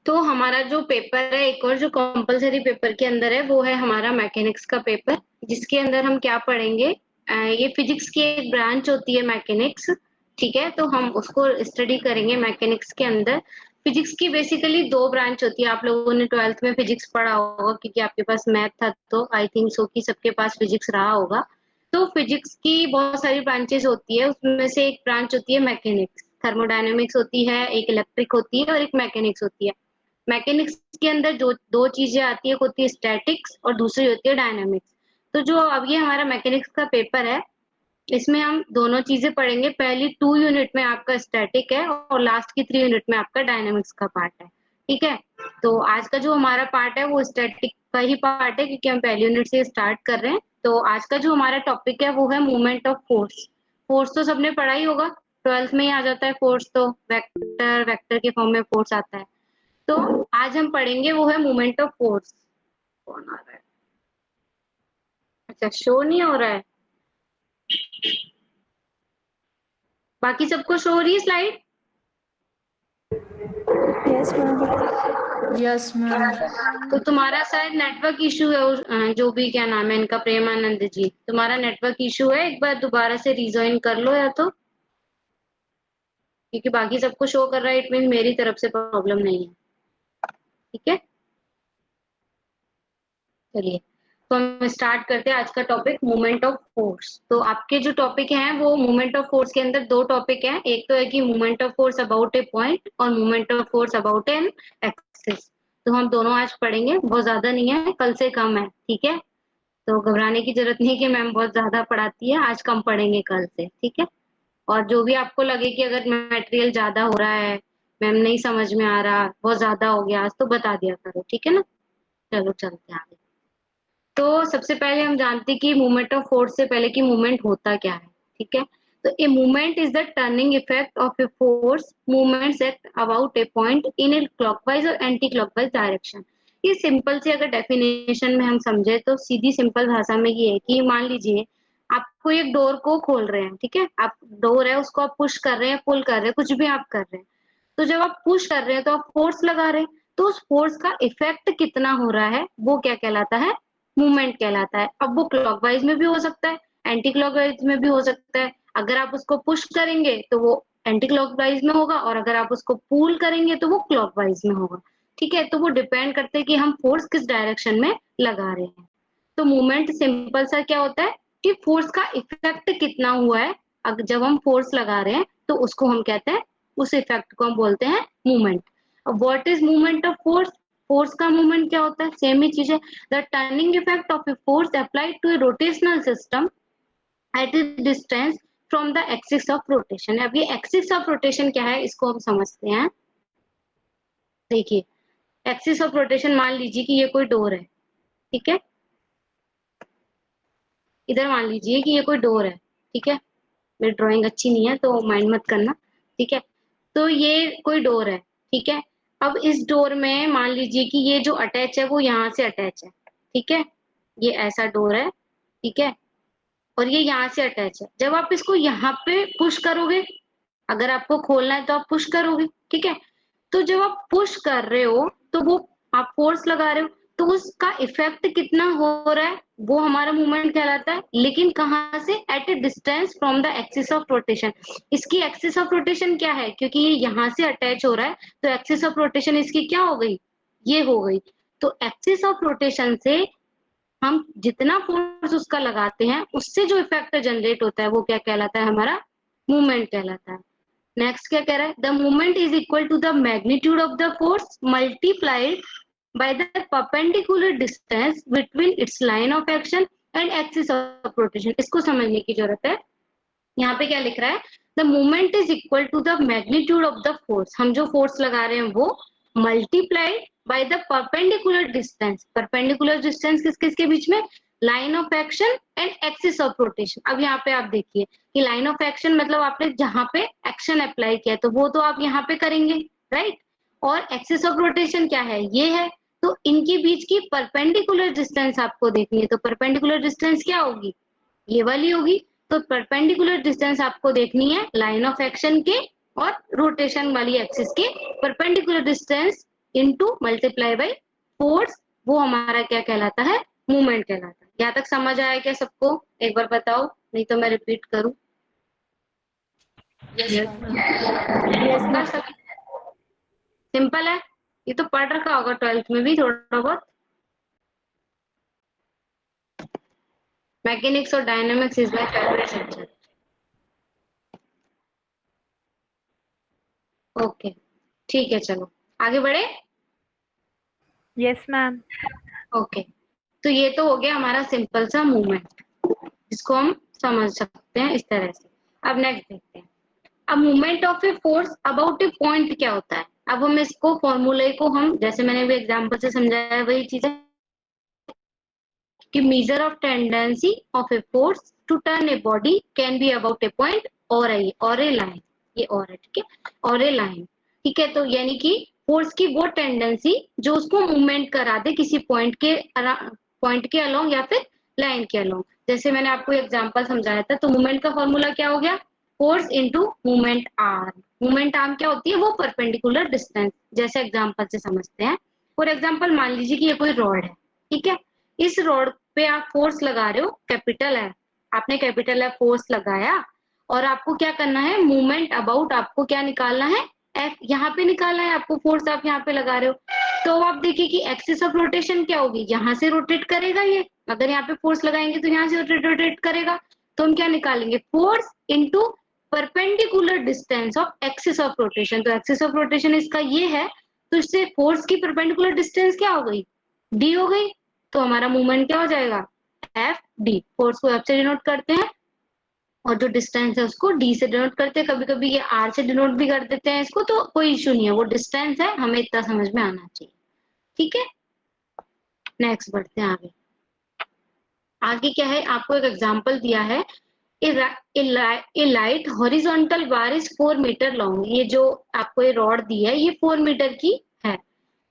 तो हमारा जो पेपर है, एक और जो कंपलसरी पेपर के अंदर है, वो है हमारा मैकेनिक्स का पेपर, जिसके अंदर हम क्या पढ़ेंगे। ये फिजिक्स की एक ब्रांच होती है मैकेनिक्स, ठीक है। तो हम उसको स्टडी करेंगे मैकेनिक्स के अंदर। फिजिक्स की बेसिकली दो ब्रांच होती है। आप लोगों ने 12th में फिजिक्स पढ़ा होगा, क्योंकि आपके पास मैथ था, तो आई थिंक सो कि सबके पास फिजिक्स रहा होगा। तो फिजिक्स की बहुत सारी ब्रांचेस होती है, उसमें से एक ब्रांच होती है मैकेनिक्स। थर्मोडायनेमिक्स होती है, एक इलेक्ट्रिक होती है और एक मैकेनिक्स होती है। मैकेनिक्स के अंदर जो दो चीजें आती है, एक होती है स्टैटिक्स और दूसरी होती है डायनामिक्स। तो जो अब ये हमारा मैकेनिक्स का पेपर है, इसमें हम दोनों चीजें पढ़ेंगे। पहली 2 यूनिट में आपका स्टैटिक है और लास्ट की 3 यूनिट में आपका डायनामिक्स का पार्ट है, ठीक है। तो आज का जो हमारा पार्ट है वो स्टैटिक का ही पार्ट है, क्योंकि हम पहली यूनिट से स्टार्ट कर रहे हैं। तो आज का जो हमारा टॉपिक है वो है मूवमेंट ऑफ फोर्स। फोर्स तो सबने पढ़ा ही होगा, 12th में ही आ जाता है फोर्स, तो वेक्टर वेक्टर के फॉर्म में फोर्स आता है। तो आज हम पढ़ेंगे वो है मूवमेंट ऑफ फोर्स। कौन आ रहा है? अच्छा, शो नहीं हो रहा है। बाकी सबको शो हो रही है slide? Yes ma'am. Yes ma'am. तो तुम्हारा शायद नेटवर्क इशू है जो भी क्या नाम है इनका, प्रेमानंद जी, तुम्हारा नेटवर्क इशू है। एक बार दोबारा से रिजॉइन कर लो या तो, क्योंकि बाकी सबको शो कर रहा है, इट मीन मेरी तरफ से प्रॉब्लम नहीं है, ठीक है। चलिए, तो हम स्टार्ट करते हैं आज का टॉपिक, मूवमेंट ऑफ फोर्स। तो आपके जो टॉपिक हैं वो मूवमेंट ऑफ फोर्स के अंदर दो टॉपिक हैं। एक तो है कि movement of force about a point और movement of force about an axis. तो हम दोनों आज पढ़ेंगे, बहुत ज्यादा नहीं है, कल से कम है, ठीक है। तो घबराने की जरूरत नहीं कि मैम बहुत ज्यादा पढ़ाती है, आज कम पढ़ेंगे कल से, ठीक है। और जो भी आपको लगे कि अगर मटेरियल ज्यादा हो रहा है, मैम नहीं समझ में आ रहा, बहुत ज्यादा हो गया आज, तो बता दिया करो, ठीक है ना। चलो चलते हैं आगे। तो सबसे पहले हम जानते हैं कि मूवमेंट ऑफ फोर्स से पहले कि मूवमेंट होता क्या है, ठीक है। तो a movement is the turning effect of a force movements at about a point in a clockwise और एंटी क्लॉकवाइज डायरेक्शन। ये सिंपल से अगर डेफिनेशन में हम समझे तो सीधी सिंपल भाषा में ये है कि मान लीजिए आपको एक डोर को खोल रहे हैं, ठीक है। आप डोर है उसको आप पुश कर रहे हैं, पुल कर रहे हैं, कुछ भी आप कर रहे हैं। तो जब आप पुश कर रहे हैं तो आप फोर्स लगा रहे हैं। तो उस फोर्स का इफेक्ट कितना हो रहा है वो क्या कहलाता है? मूवमेंट कहलाता है। अब वो क्लॉकवाइज में भी हो सकता है, एंटी क्लॉकवाइज में भी हो सकता है। अगर आप उसको पुश करेंगे तो वो एंटी क्लॉकवाइज में होगा, और अगर आप उसको पुल करेंगे तो वो क्लॉकवाइज में होगा, ठीक है। तो वो डिपेंड करते हैं कि हम फोर्स किस डायरेक्शन में लगा रहे हैं। तो मूवमेंट सिंपल सा क्या होता है कि फोर्स का इफेक्ट कितना हुआ है। जब हम फोर्स लगा रहे हैं तो उसको हम कहते हैं, उस इफेक्ट को हम बोलते हैं मूवमेंट। अब what is movement of force? Force का मूवमेंट क्या होता है? सेम ही चीज है। The turning effect of a force applied to a rotational system at a distance from the axis of rotation. अब ये एक्सिस ऑफ रोटेशन क्या है, इसको हम समझते हैं। देखिए, एक्सिस ऑफ रोटेशन, मान लीजिए कि ये कोई डोर है, ठीक है। इधर मान लीजिए कि ये कोई डोर है, ठीक है। मेरी ड्राइंग अच्छी नहीं है तो माइंड मत करना, ठीक है। तो ये कोई डोर है, ठीक है। अब इस डोर में मान लीजिए कि ये जो अटैच है वो यहाँ से अटैच है, ठीक है। ये ऐसा डोर है, ठीक है, और ये यहाँ से अटैच है। जब आप इसको यहाँ पे पुश करोगे, अगर आपको खोलना है तो आप पुश करोगे, ठीक है। तो जब आप पुश कर रहे हो तो वो आप फोर्स लगा रहे हो, तो उसका इफेक्ट कितना हो रहा है वो हमारा मूवमेंट कहलाता है। लेकिन कहाँ से? At a distance from the axis of rotation. इसकी एक्सिस ऑफ रोटेशन क्या है? क्योंकि ये यहाँ से अटैच हो रहा है, तो एक्सिस ऑफ रोटेशन इसकी क्या हो गई? ये हो गई। तो एक्सिस ऑफ रोटेशन से हम जितना फोर्स उसका लगाते हैं, उससे जो इफेक्ट जनरेट होता है वो क्या कहलाता है? हमारा मूवमेंट कहलाता है। नेक्स्ट क्या कह रहा है? The movement is equal to the magnitude of the force multiplied by the perpendicular distance between its line of action and axis of rotation. इसको समझने की जरूरत है। यहाँ पे क्या लिख रहा है? The movement is equal to the magnitude of the force. हम जो फोर्स लगा रहे हैं वो multiplied by the perpendicular distance. Perpendicular distance किस किसके बीच में? Line of action and axis of rotation. अब यहाँ पे आप देखिए कि लाइन ऑफ एक्शन मतलब आपने जहां पे एक्शन अप्लाई किया तो वो तो आप यहाँ पे करेंगे, राइट। और एक्सिस ऑफ रोटेशन क्या है? ये है। तो इनके बीच की परपेंडिकुलर डिस्टेंस आपको देखनी है। तो परपेंडिकुलर डिस्टेंस क्या होगी? ये वाली होगी। तो परपेंडिकुलर डिस्टेंस आपको देखनी है लाइन ऑफ एक्शन के और रोटेशन वाली एक्सिस के। Perpendicular distance into multiply by force, वो हमारा क्या कहलाता है, मूवमेंट कहलाता है। यहाँ तक समझ आया क्या सबको? एक बार बताओ, नहीं तो मैं रिपीट करूं। Yes ma'am. Yes ma'am. Simple है, ये तो पढ़ रखा होगा 12th में भी थोड़ा बहुत। मैकेनिक्स और dynamics is my favourite subject. Okay, ठीक है, चलो आगे बढ़े। Yes ma'am. ओके, तो ये तो हो गया हमारा सिंपल सा मूवमेंट, जिसको हम समझ सकते हैं इस तरह से। अब नेक्स्ट देखते हैं, अब movement of a force about a point क्या होता है। अब हम इसको फॉर्मूले को हम, जैसे मैंने भी एग्जांपल से समझाया, वही चीज है कि measure of tendency of a force to turn a body can be about a point or a line। ये और है, ठीक है, और ए लाइन, ठीक है। तो यानी कि फोर्स की वो टेंडेंसी जो उसको मूवमेंट करा दे किसी पॉइंट के अलोंग या फिर लाइन के अलोंग। जैसे मैंने आपको एग्जांपल समझाया था, तो मूवमेंट का फॉर्मूला क्या हो गया, force into movement arm. Movement arm क्या होती है, वो परपेंडिकुलर डिस्टेंस, जैसे एग्जांपल से समझते हैं। फॉर एग्जांपल मान लीजिए कि ये कोई रॉड है, ठीक है, इस रॉड पे आप फोर्स लगा रहे हो, कैपिटल है, आपने कैपिटल है फोर्स लगाया, और आपको क्या करना है, मूवमेंट अबाउट आपको क्या निकालना है, एफ यहाँ पे निकालना है आपको, फोर्स आप यहाँ पे लगा रहे हो। तो आप देखिए कि एक्सिस ऑफ रोटेशन क्या होगी, यहाँ से रोटेट करेगा ये, अगर यहाँ पे फोर्स लगाएंगे तो यहाँ से रोटेट करेगा। तो हम क्या निकालेंगे, force into perpendicular distance of axis of rotation. तो एक्सिस ऑफ रोटेशन इसका ये है, तो इससे फोर्स की परपेंडिकुलर डिस्टेंस क्या हो गई, डी हो गई। तो हमारा मूवमेंट क्या हो जाएगा, एफ डी। फोर्स को एफ से डिनोट करते हैं, और जो डिस्टेंस है उसको डी से डिनोट करते हैं, कभी कभी ये आर से डिनोट भी कर देते हैं इसको, तो कोई इशू नहीं है, वो डिस्टेंस है, हमें इतना समझ में आना चाहिए, ठीक है। नेक्स्ट बढ़ते हैं आगे। आगे क्या है, आपको एक एग्जांपल दिया है, a light horizontal bar is 4 metre long. ये जो आपको ये रॉड दी है, ये 4 मीटर की है।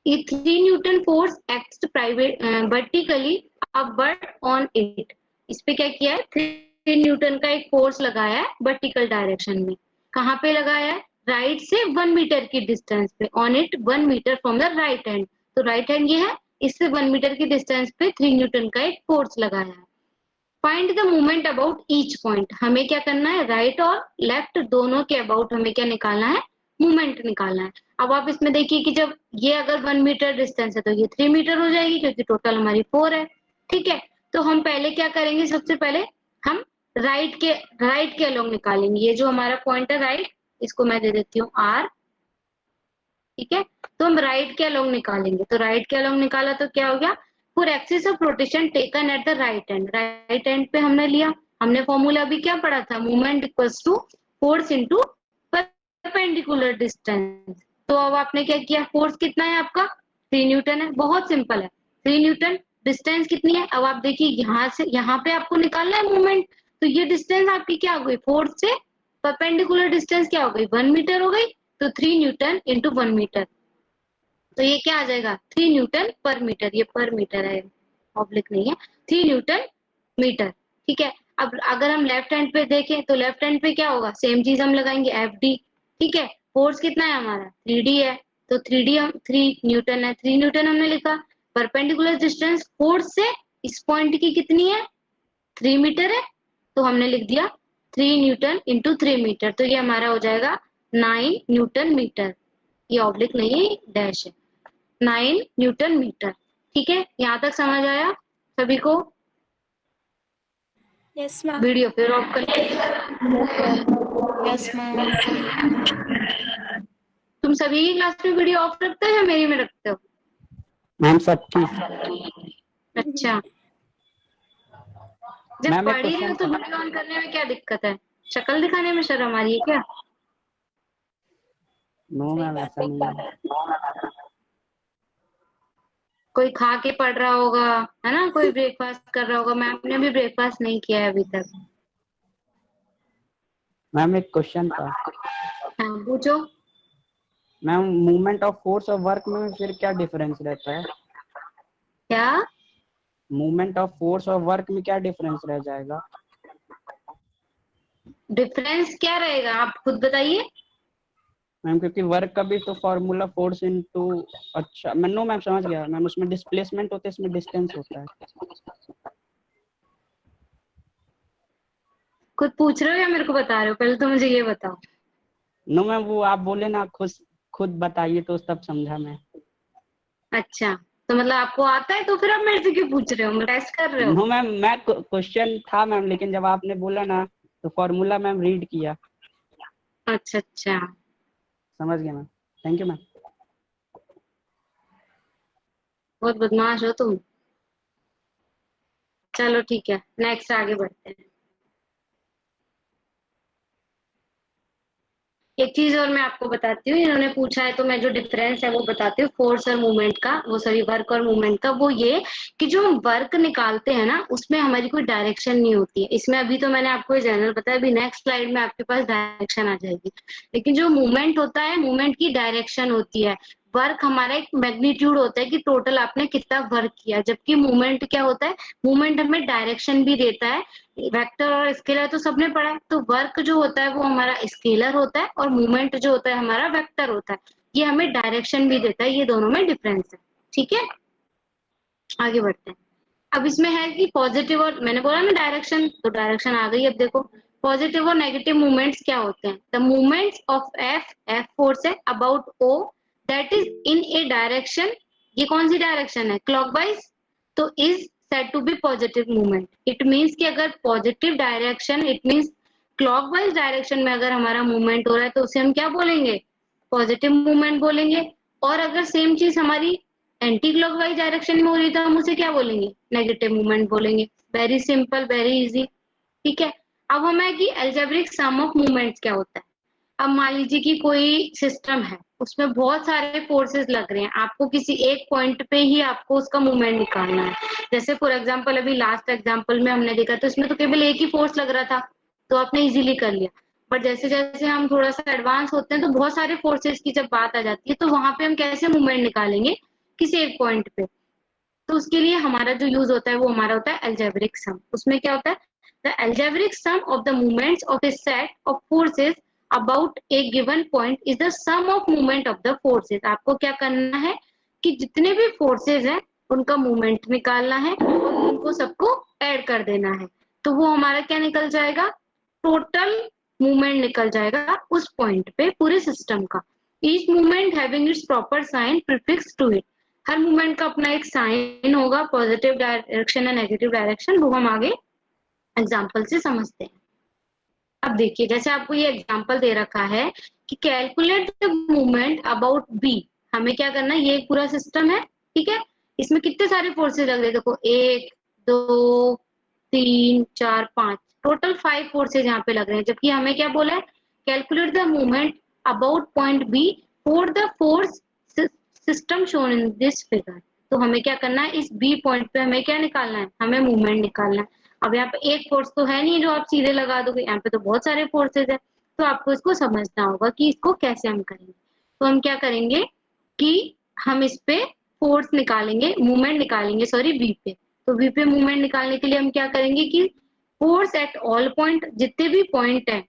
ये 3 Newton force act private vertically upward on it. इस पे क्या किया है, 3 न्यूटन का एक फोर्स लगाया है वर्टिकल डायरेक्शन में। कहाँ पे लगाया है, राइट से 1 मीटर की डिस्टेंस पे, on it 1 metre from the right hand. तो राइट हैंड ये है, इससे 1 मीटर की डिस्टेंस पे 3 न्यूटन का एक फोर्स लगाया है। Find the movement about each point. हमें क्या करना है, राइट और लेफ्ट दोनों के अबाउट हमें क्या निकालना है, मूवमेंट निकालना है। अब आप इसमें देखिए कि जब ये अगर 1 मीटर डिस्टेंस है तो ये 3 मीटर हो जाएगी, क्योंकि टोटल हमारी 4 है, ठीक है। तो हम पहले क्या करेंगे, सबसे पहले हम राइट के अलोंग निकालेंगे। ये जो हमारा पॉइंट है राइट, इसको मैं दे देती हूँ आर, ठीक है। तो हम राइट के अलोंग निकालेंगे, तो राइट के अलोंग निकाला तो क्या हो गया, for axis of rotation taken at the right hand पे हमने लिया। हमने फॉर्मूला भी क्या पढ़ा था, movement equals to force into perpendicular distance. तो अब आपने क्या किया, फोर्स कितना है आपका, 3 न्यूटन है, बहुत सिंपल है, 3 न्यूटन। डिस्टेंस कितनी है, अब आप देखिए यहाँ से यहाँ पे आपको निकालना है मूवमेंट, तो ये डिस्टेंस आपकी क्या हो गई, फोर्स से परपेंडिकुलर डिस्टेंस क्या हो गई, 1 मीटर हो गई। तो 3 न्यूटन इंटू 1 मीटर, तो ये क्या आ जाएगा, 3 न्यूटन पर मीटर। ये पर मीटर है, ऑब्लिक नहीं है, 3 न्यूटन मीटर, ठीक है। अब अगर हम लेफ्ट हैंड पे देखें, तो लेफ्ट हैंड पे क्या होगा, सेम चीज हम लगाएंगे, एफ डी, ठीक है। फोर्स कितना है हमारा, 3D है, तो 3D हम 3 न्यूटन है, 3 न्यूटन हमने लिखा। परपेंडिकुलर डिस्टेंस फोर्स से इस पॉइंट की कितनी है, 3 मीटर है, तो हमने लिख दिया 3 न्यूटन इंटू 3 मीटर, तो ये हमारा हो जाएगा 9 न्यूटन मीटर। ये ऑब्लिक नहीं है, डैश है, 9 न्यूटन मीटर, ठीक है। यहाँ तक समझ आया सभी को? Yes ma'am. वीडियो फिर ऑफ कर ले। Yes ma'am. तुम सभी की क्लास में वीडियो ऑफ रखते हो या मेरी में रखते हो? मैम सबकी। अच्छा, जब मैम एक पढ़ ही रहे हो क्वेश्चन तो था। वीडियो ऑन करने में क्या दिक्कत है, शक्ल दिखाने में शर्म आ रही है क्या? नो मैम ऐसा नहीं है। कोई खा के पढ़ रहा होगा, है ना, कोई ब्रेकफास्ट कर रहा होगा। मैम ने भी ब्रेकफास्ट नहीं किया है अभी तक। मैम एक क्वेश्चन था। हाँ पूछो। मैम मूवमेंट ऑफ फोर्स और वर्क में फिर क्या डिफरेंस रहता है? क्या मूवमेंट ऑफ फोर्स और वर्क में क्या डिफरेंस रह जाएगा? डिफरेंस क्या रहेगा, आप खुद बताइए। मैम क्योंकि वर्क का भी तो फॉर्मूला फोर्स इनटू, अच्छा मैं नो मैम समझ गया मैम, उसमें डिस्प्लेसमेंट होता है, इसमें डिस्टेंस होता है। खुद पूछ रहे हो या मेरे को बता रहे हो? पहले तो मुझे ये बताओ। नो मैम वो आप बोले ना, खुद बताइए तो तब समझा मैं। अच्छा, तो मतलब आपको आता है तो फिर आप मेरे से क्यों पूछ रहे हो? टेस्ट कर रहे हो? नो मैम मैं क्वेश्चन था मैम, लेकिन जब आपने बोला ना तो फॉर्मूला मैम रीड किया। अच्छा अच्छा, समझ गया मैम, थैंक यू मैम। बहुत बदमाश हो तुम। चलो ठीक है, नेक्स्ट आगे बढ़ते हैं। एक चीज और मैं आपको बताती हूँ, इन्होंने पूछा है तो मैं जो डिफरेंस है वो बताती हूँ फोर्स और मूवमेंट का, वो सॉरी वर्क और मूवमेंट का। वो ये कि जो हम वर्क निकालते हैं ना उसमें हमारी कोई डायरेक्शन नहीं होती है। इसमें अभी तो मैंने आपको जनरल बताया, अभी नेक्स्ट स्लाइड में आपके पास डायरेक्शन आ जाएगी। लेकिन जो मूवमेंट होता है, मूवमेंट की डायरेक्शन होती है। वर्क हमारा एक मैग्नीट्यूड होता है कि टोटल आपने कितना वर्क किया, जबकि मूवमेंट क्या होता है, मूवमेंट हमें डायरेक्शन भी देता है। वेक्टर और स्केलर तो सबने पढ़ा है। तो वर्क जो होता है वो हमारा स्केलर होता है और मूवमेंट जो होता है हमारा वेक्टर होता है। ये हमें डायरेक्शन भी देता है, ये दोनों में डिफरेंस है। ठीक है, आगे बढ़ते हैं। अब इसमें है कि पॉजिटिव और, मैंने बोला ना डायरेक्शन, तो डायरेक्शन आ गई। अब देखो पॉजिटिव और नेगेटिव मूवमेंट्स क्या होते हैं। The movements of F, F force है, about O, that is in a direction. ये कौन सी डायरेक्शन है? क्लॉकवाइज। तो is said to be positive movement. It means कि अगर positive direction, it means clockwise direction में अगर हमारा मूवमेंट हो रहा है तो उसे हम क्या बोलेंगे? पॉजिटिव मूवमेंट बोलेंगे। और अगर सेम चीज हमारी एंटी क्लॉकवाइज डायरेक्शन में हो रही है तो हम उसे क्या बोलेंगे? नेगेटिव मूवमेंट बोलेंगे। Very simple, very easy. ठीक है। अब हमें कि एल्जेब्रिक सम ऑफ मूवमेंट्स क्या होता है। अब मान लीजिए कि कोई सिस्टम है, उसमें बहुत सारे फोर्सेस लग रहे हैं, आपको किसी एक पॉइंट पे ही आपको उसका मूवमेंट निकालना है। जैसे फॉर एग्जांपल अभी लास्ट एग्जांपल में हमने देखा तो इसमें तो केवल एक ही फोर्स लग रहा था, तो आपने इजीली कर लिया। बट जैसे जैसे हम थोड़ा सा एडवांस होते हैं तो बहुत सारे फोर्सेस की जब बात आ जाती है तो वहां पे हम कैसे मूवमेंट निकालेंगे किसी एक पॉइंट पे। तो उसके लिए हमारा जो यूज होता है वो हमारा होता है अलजेब्रिक सम। उसमें क्या होता है? The algebraic sum of the movements of a set of forces about a given point is the sum of movement of the forces. आपको क्या करना है कि जितने भी फोर्सेस हैं उनका मूवमेंट निकालना है और उनको सबको ऐड कर देना है। तो वो हमारा क्या निकल जाएगा? टोटल मूवमेंट निकल जाएगा उस पॉइंट पे पूरे सिस्टम का। Each movement having its proper sign prefix to it. हर मूवमेंट का अपना एक साइन होगा, पॉजिटिव डायरेक्शन या नेगेटिव डायरेक्शन, वो हम आगे एग्जाम्पल से समझते हैं। अब देखिए जैसे आपको ये एग्जाम्पल दे रखा है कि calculate the movement about B. हमें क्या करना है, ये एक पूरा सिस्टम है, ठीक है। इसमें कितने सारे फोर्सेज लग रहे हैं, देखो एक, दो, तीन, चार, पांच, टोटल 5 फोर्सेज यहाँ पे लग रहे हैं। जबकि हमें क्या बोला है? Calculate the movement about point B for the force system shown in this figure. तो हमें क्या करना है, इस बी पॉइंट पे हमें क्या निकालना है? हमें मूवमेंट निकालना है। अब यहाँ पे एक फोर्स तो है नहीं जो आप सीधे लगा दोगे, यहाँ पे तो बहुत सारे फोर्सेज है। तो आपको इसको समझना होगा कि इसको कैसे हम करेंगे। तो हम क्या करेंगे कि हम इस पे फोर्स निकालेंगे, मूवमेंट निकालेंगे, सॉरी वी पे। तो वी पे मूवमेंट निकालने के लिए हम क्या करेंगे कि फोर्स एट ऑल पॉइंट, जितने भी पॉइंट है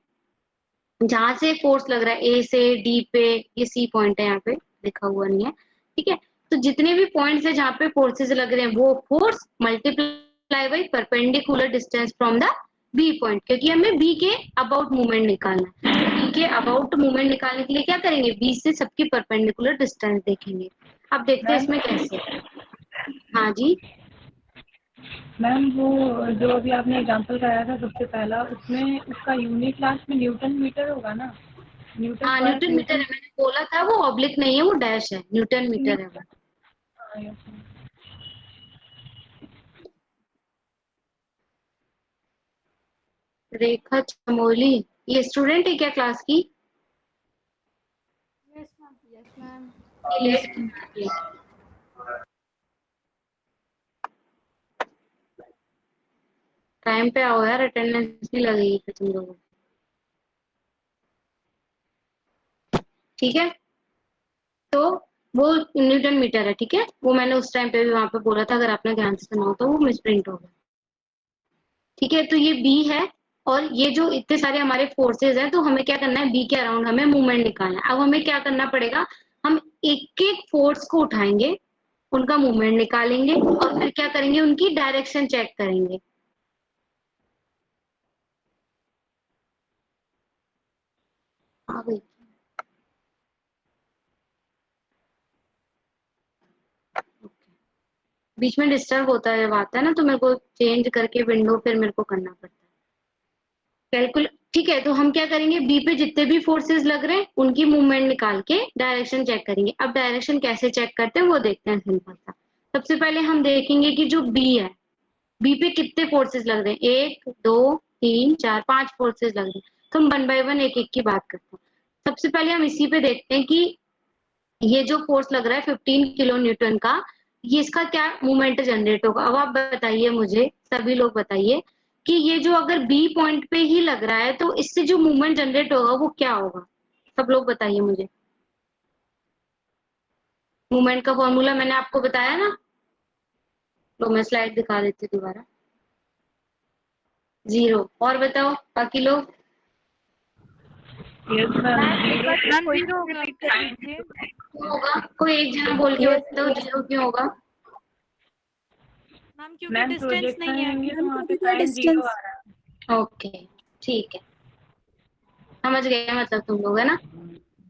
जहां से फोर्स लग रहा है, ए से डी पे, ये सी पॉइंट है, यहाँ पे लिखा हुआ नहीं है, ठीक है। तो जितने भी पॉइंट्स है जहाँ पे फोर्सेस लग रहे हैं वो force multiply by perpendicular distance from the B point, क्योंकि हमें बी के अबाउट मूवमेंट निकालना है। बी के अबाउट मूवमेंट निकालने के लिए क्या करेंगे? बी से सबकी परपेंडिकुलर डिस्टेंस देखेंगे। अब देखते हैं मैम इसमें कैसे। हाँ जी। मैम वो जो अभी आपने एग्जांपल कराया था सबसे पहला, उसमें उसका यूनिट लास्ट में न्यूटन मीटर होगा ना? न्यूटन हाँ पर न्यूटन मीटर है, न्यूटन। मैंने बोला था वो ऑब्लिक नहीं है, वो डैश है, न्यूटन मीटर है वो। हाँ, yes, मैम। रेखा चमोली, ये स्टूडेंट है क्या क्लास की? Yes, ma'am. Yes, ma'am. ये Yes, लेट ma'am. है। टाइम पे आओ यार, अटेंडेंस नहीं लगेगी फिर तुम लोगों को। ठीक है, तो वो न्यूटन मीटर है, ठीक है। वो मैंने उस टाइम पे भी वहां पे बोला था, अगर आपने ध्यान से सुना हो तो वो मिसप्रिंट हो गया। ठीक है, तो ये बी है, और ये जो इतने सारे हमारे फोर्सेज हैं, तो हमें क्या करना है, बी के अराउंड हमें मूवमेंट निकालना है। अब हमें क्या करना पड़ेगा, हम एक एक फोर्स को उठाएंगे, उनका मूवमेंट निकालेंगे और फिर क्या करेंगे, उनकी डायरेक्शन चेक करेंगे। आ गई। बीच में डिस्टर्ब होता है, जब आता है ना तो मेरे को चेंज करके विंडो फिर मेरे को करना पड़ता है कैलकुलेट। ठीक है, तो हम क्या करेंगे, बी पे जितने भी फोर्सेस लग रहे हैं उनकी मूवमेंट निकाल के डायरेक्शन चेक करेंगे। अब डायरेक्शन कैसे चेक करते हैं वो देखते हैं, सिंपल सा। सबसे पहले हम देखेंगे कि जो बी है, बी पे कितने फोर्सेस लग रहे हैं, 1 2 3 4 5 फोर्सेस लग रहे हैं। तो हम 1 बाय 1 एक एक की बात करते हैं। सबसे पहले हम इसी पे देखते हैं कि ये जो फोर्स लग रहा है 15 किलो न्यूटन का, ये इसका क्या मूवमेंट जनरेट होगा। अब आप बताइए मुझे, सभी लोग बताइए कि ये जो अगर बी पॉइंट पे ही लग रहा है तो इससे जो मूवमेंट जनरेट होगा वो क्या होगा। सब लोग बताइए मुझे। मूवमेंट का फॉर्मूला मैंने आपको बताया ना, तो मैं स्लाइड दिखा देती हूँ दोबारा। 0। और बताओ बाकी लोग। यस मैम, मैम एक जीरो। बार मैम क्वेश्चन जीरो होगा। रिपीट कर दीजिए। क्यों होगा, कोई एक जना बोल के यस बताओ, 0 क्यों होगा। मैम क्योंकि मैम डिस्टेंस प्रोजेक्शन नहीं है। लेंगे तो मैम वहाँ पे क्योंकि करंट जीरो डिस्टेंस। आ रहा है। ओके, ठीक है, समझ गए मतलब तुम लोग, है ना।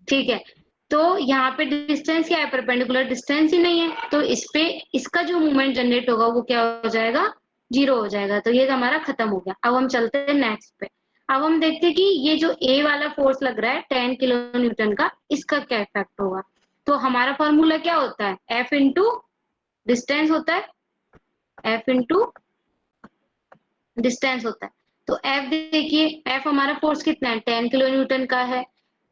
ठीक है, तो यहाँ पे डिस्टेंस क्या है, परपेंडिकुलर डिस्टेंस ही नहीं है, तो इस पे इसका जो मूवमेंट जनरेट होगा वो क्या हो जाएगा, 0 हो जाएगा। तो ये हमारा खत्म हो गया। अब हम चलते हैं नेक्स्ट पे। अब हम देखते हैं कि ये जो ए वाला फोर्स लग रहा है 10 किलो न्यूटन का, इसका क्या इफेक्ट होगा। तो हमारा फॉर्मूला क्या होता है, एफ इंटू डिस्टेंस होता है, एफ इंटू डिस्टेंस होता है। तो एफ देखिए, एफ हमारा फोर्स कितना है, 10 किलो न्यूटन का है,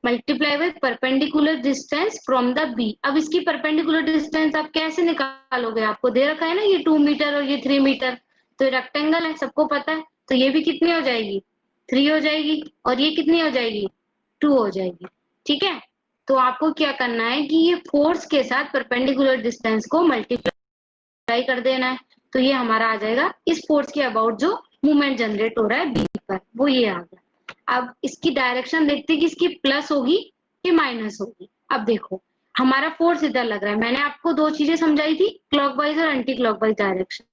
multiply with perpendicular distance from the B. अब इसकी परपेंडिकुलर डिस्टेंस आप कैसे निकालोगे, आपको दे रखा है ना ये 2 मीटर और ये 3 मीटर, तो रेक्टेंगल है, सबको पता है। तो ये भी कितनी हो जाएगी, 3 हो जाएगी, और ये कितनी हो जाएगी, 2 हो जाएगी। ठीक है, तो आपको क्या करना है कि ये फोर्स के साथ परपेंडिकुलर डिस्टेंस को मल्टीप्लाई कर देना है। तो ये हमारा आ जाएगा इस फोर्स के अबाउट जो मूवमेंट जनरेट हो रहा है बी पर, वो ये आ गया। अब इसकी डायरेक्शन देखते हैं कि इसकी प्लस होगी कि माइनस होगी। अब देखो, हमारा फोर्स इधर लग रहा है, मैंने आपको दो चीजें समझाई थी, क्लॉकवाइज और एंटी क्लॉकवाइज डायरेक्शन।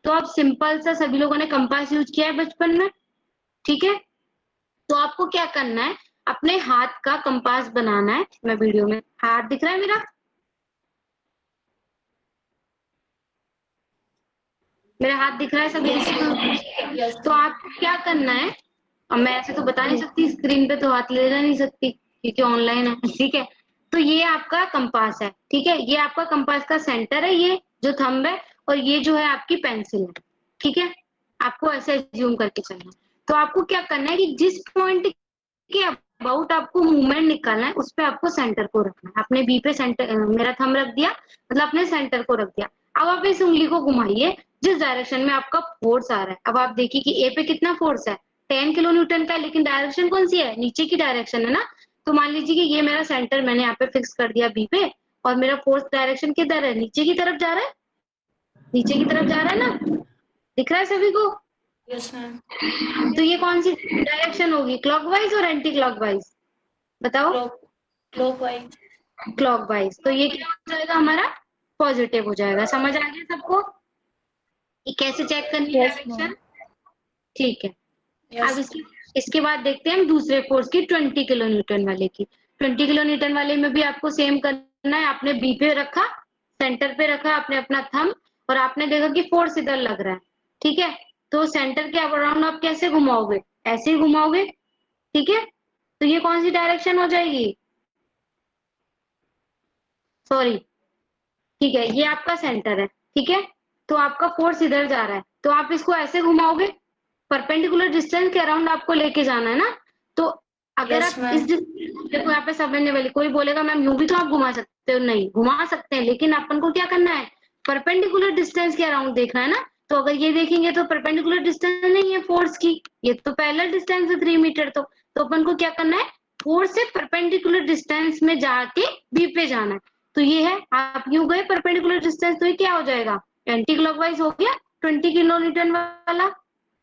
तो अब सिंपल सा सभी लोगों ने कंपास यूज किया है बचपन में, ठीक है। तो आपको क्या करना है, अपने हाथ का कंपास बनाना है। मैं वीडियो में, हाथ दिख रहा है मेरा, मेरा हाथ दिख रहा है सभी को। तो आपको क्या करना है, अब मैं ऐसे तो बता नहीं सकती, स्क्रीन पे तो हाथ ले जा नहीं सकती क्योंकि ऑनलाइन है, ठीक है। तो ये आपका कंपास है, ठीक है, ये आपका कंपास का सेंटर है, ये जो थंब है, और ये जो है आपकी पेंसिल है, ठीक है। आपको ऐसे एज्यूम करके चलना है। तो आपको क्या करना है कि जिस पॉइंट के अबाउट आपको मूवमेंट निकालना है उस पे आपको सेंटर को रखना है। अपने बी पे सेंटर, मेरा थंब रख दिया, मतलब अपने सेंटर को रख दिया। अब आप इस उंगली को घुमाइए जिस डायरेक्शन में आपका फोर्स आ रहा है। अब आप देखिए कि ए पे कितना फोर्स है, 10 किलो न्यूटन का है, लेकिन डायरेक्शन कौन सी है, नीचे की डायरेक्शन है ना। तो मान लीजिए कि ये मेरा सेंटर मैंने यहाँ पे फिक्स कर दिया बी पे, और मेरा फोर्स डायरेक्शन किधर है, नीचे की तरफ जा रहा है, नीचे की तरफ जा रहा है ना, दिख रहा है सभी को। Yes ma'am. तो ये कौन सी डायरेक्शन होगी, क्लॉकवाइज और एंटी क्लॉकवाइज, बताओ। क्लॉकवाइज। क्लॉकवाइज, तो ये क्या हो जाएगा हमारा, पॉजिटिव हो जाएगा। समझ आ गया सबको कि कैसे चेक करनी है यस डायरेक्शन, मैम। ठीक है। अब यस। इसके बाद देखते हैं हम दूसरे फोर्स की, 20 किलो न्यूटन वाले की। 20 किलो न्यूटन वाले में भी आपको सेम करना है। आपने बी पे रखा, सेंटर पे रखा आपने अपना थंब, और आपने देखा कि फोर्स इधर लग रहा है, ठीक है। तो सेंटर के अराउंड आप कैसे घुमाओगे, ऐसे ही घुमाओगे, ठीक है। तो ये कौन सी डायरेक्शन हो जाएगी, सॉरी, ठीक है, ये आपका सेंटर है, ठीक है। तो आपका फोर्स इधर जा रहा है, तो आप इसको ऐसे घुमाओगे, परपेंडिकुलर डिस्टेंस के अराउंड आपको लेके जाना है ना। तो अगर यस आप मैम। देखो यहाँ पे समझने वाली, कोई बोलेगा मैम यूं भी तो आप घुमा सकते हो, नहीं घुमा सकते हैं, लेकिन अपन को क्या करना है, परपेंडिकुलर डिस्टेंस के अराउंड देखना है ना। तो अगर ये देखेंगे तो परपेंडिकुलर डिस्टेंस नहीं है फोर्स की, ये तो पैरेलल डिस्टेंस है 3 मीटर। तो अपन को क्या करना है, फोर्स से परपेंडिकुलर डिस्टेंस में जाके बी पे जाना है। तो ये है, आप यूं गए परपेंडिकुलर डिस्टेंस, तो ये क्या हो जाएगा, एंटी क्लॉकवाइज हो गया 20 किलो न्यूटन वाला,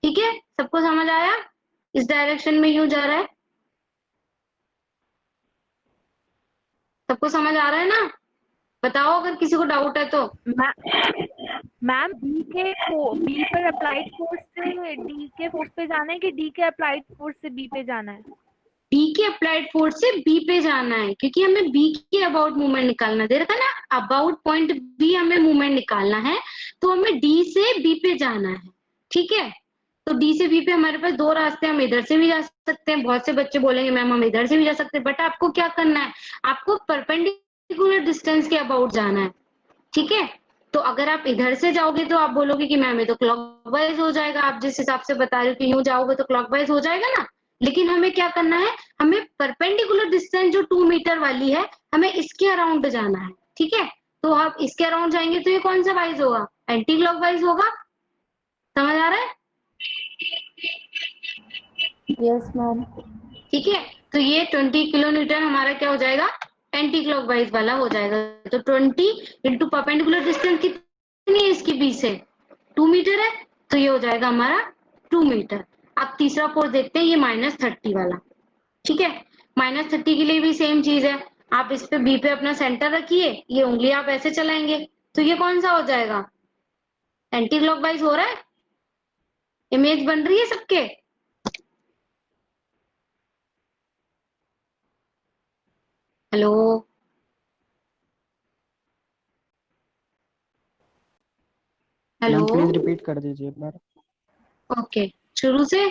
ठीक है। सबको समझ आया, इस डायरेक्शन में यूं जा रहा है, सबको समझ आ रहा है ना? बताओ अगर किसी को डाउट है तो। मैम बी पर अप्लाइड फोर्स से डी के फोर्स पे जाना है कि डी के अप्लाइड फोर्स से बी पे जाना है? बी के अप्लाइड फोर्स से बी पे जाना है, क्योंकि हमें बी के अबाउट मूवमेंट निकालना दे रखा है ना, अबाउट पॉइंट बी हमें मूवमेंट निकालना है, तो हमें डी से बी पे जाना है। ठीक है, तो डी से बी पे हमारे पास दो रास्ते हैं, हम इधर से भी जा सकते हैं। बहुत से बच्चे बोलेंगे मैम हम इधर से भी जा सकते हैं, बट आपको क्या करना है, आपको परपेंडिकुलर डिस्टेंस के अबाउट जाना है। ठीक है, तो अगर आप इधर से जाओगे तो आप बोलोगे कि मैम ये तो क्लॉकवाइज हो जाएगा, आप जिस हिसाब से बता रहे हो कि यूं जाओगे तो क्लॉकवाइज हो जाएगा ना। लेकिन हमें क्या करना है, हमें परपेंडिकुलर डिस्टेंस जो 2 मीटर वाली है, हमें इसके अराउंड जाना है। ठीक है, तो आप इसके अराउंड जाएंगे तो ये कौन सा वाइज होगा, एंटी क्लॉकवाइज होगा। समझ आ रहा है? Yes ma'am. ठीक है, तो ये 20 किलो न्यूटन हमारा क्या हो जाएगा, एंटी क्लॉकवाइज वाला हो जाएगा। तो 20 इंटू परपेंडिकुलर डिस्टेंस कितनी है इसकी बी से, 2 मीटर है, तो ये हो जाएगा हमारा 2 मीटर। अब तीसरा फोर्स देखते हैं, ये -30 वाला। ठीक है, -30 के लिए भी सेम चीज है, आप इस पे बी पे अपना सेंटर रखिए, ये उंगली आप ऐसे चलाएंगे, तो ये कौन सा हो जाएगा, एंटी क्लॉकवाइज हो रहा है। इमेज बन रही है सबके? Hello, hello, ma'am please repeat कर दीजिए एक बार। ओके, शुरू से।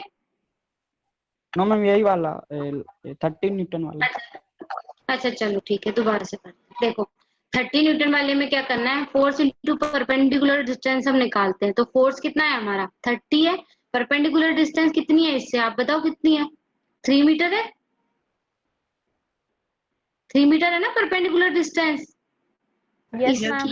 नो मैम यही वाला 30 न्यूटन वाला। अच्छा चलो ठीक है, दोबारा से करते हैं। देखो 30 न्यूटन वाले में क्या करना है, फोर्स इंटू परपेंडिकुलर डिस्टेंस हम निकालते हैं। तो फोर्स कितना है हमारा, 30 है, परपेंडिकुलर डिस्टेंस कितनी है इससे, आप बताओ कितनी है, 3 मीटर है। 3 मीटर है ना परपेंडिकुलर डिस्टेंस, यस मैम।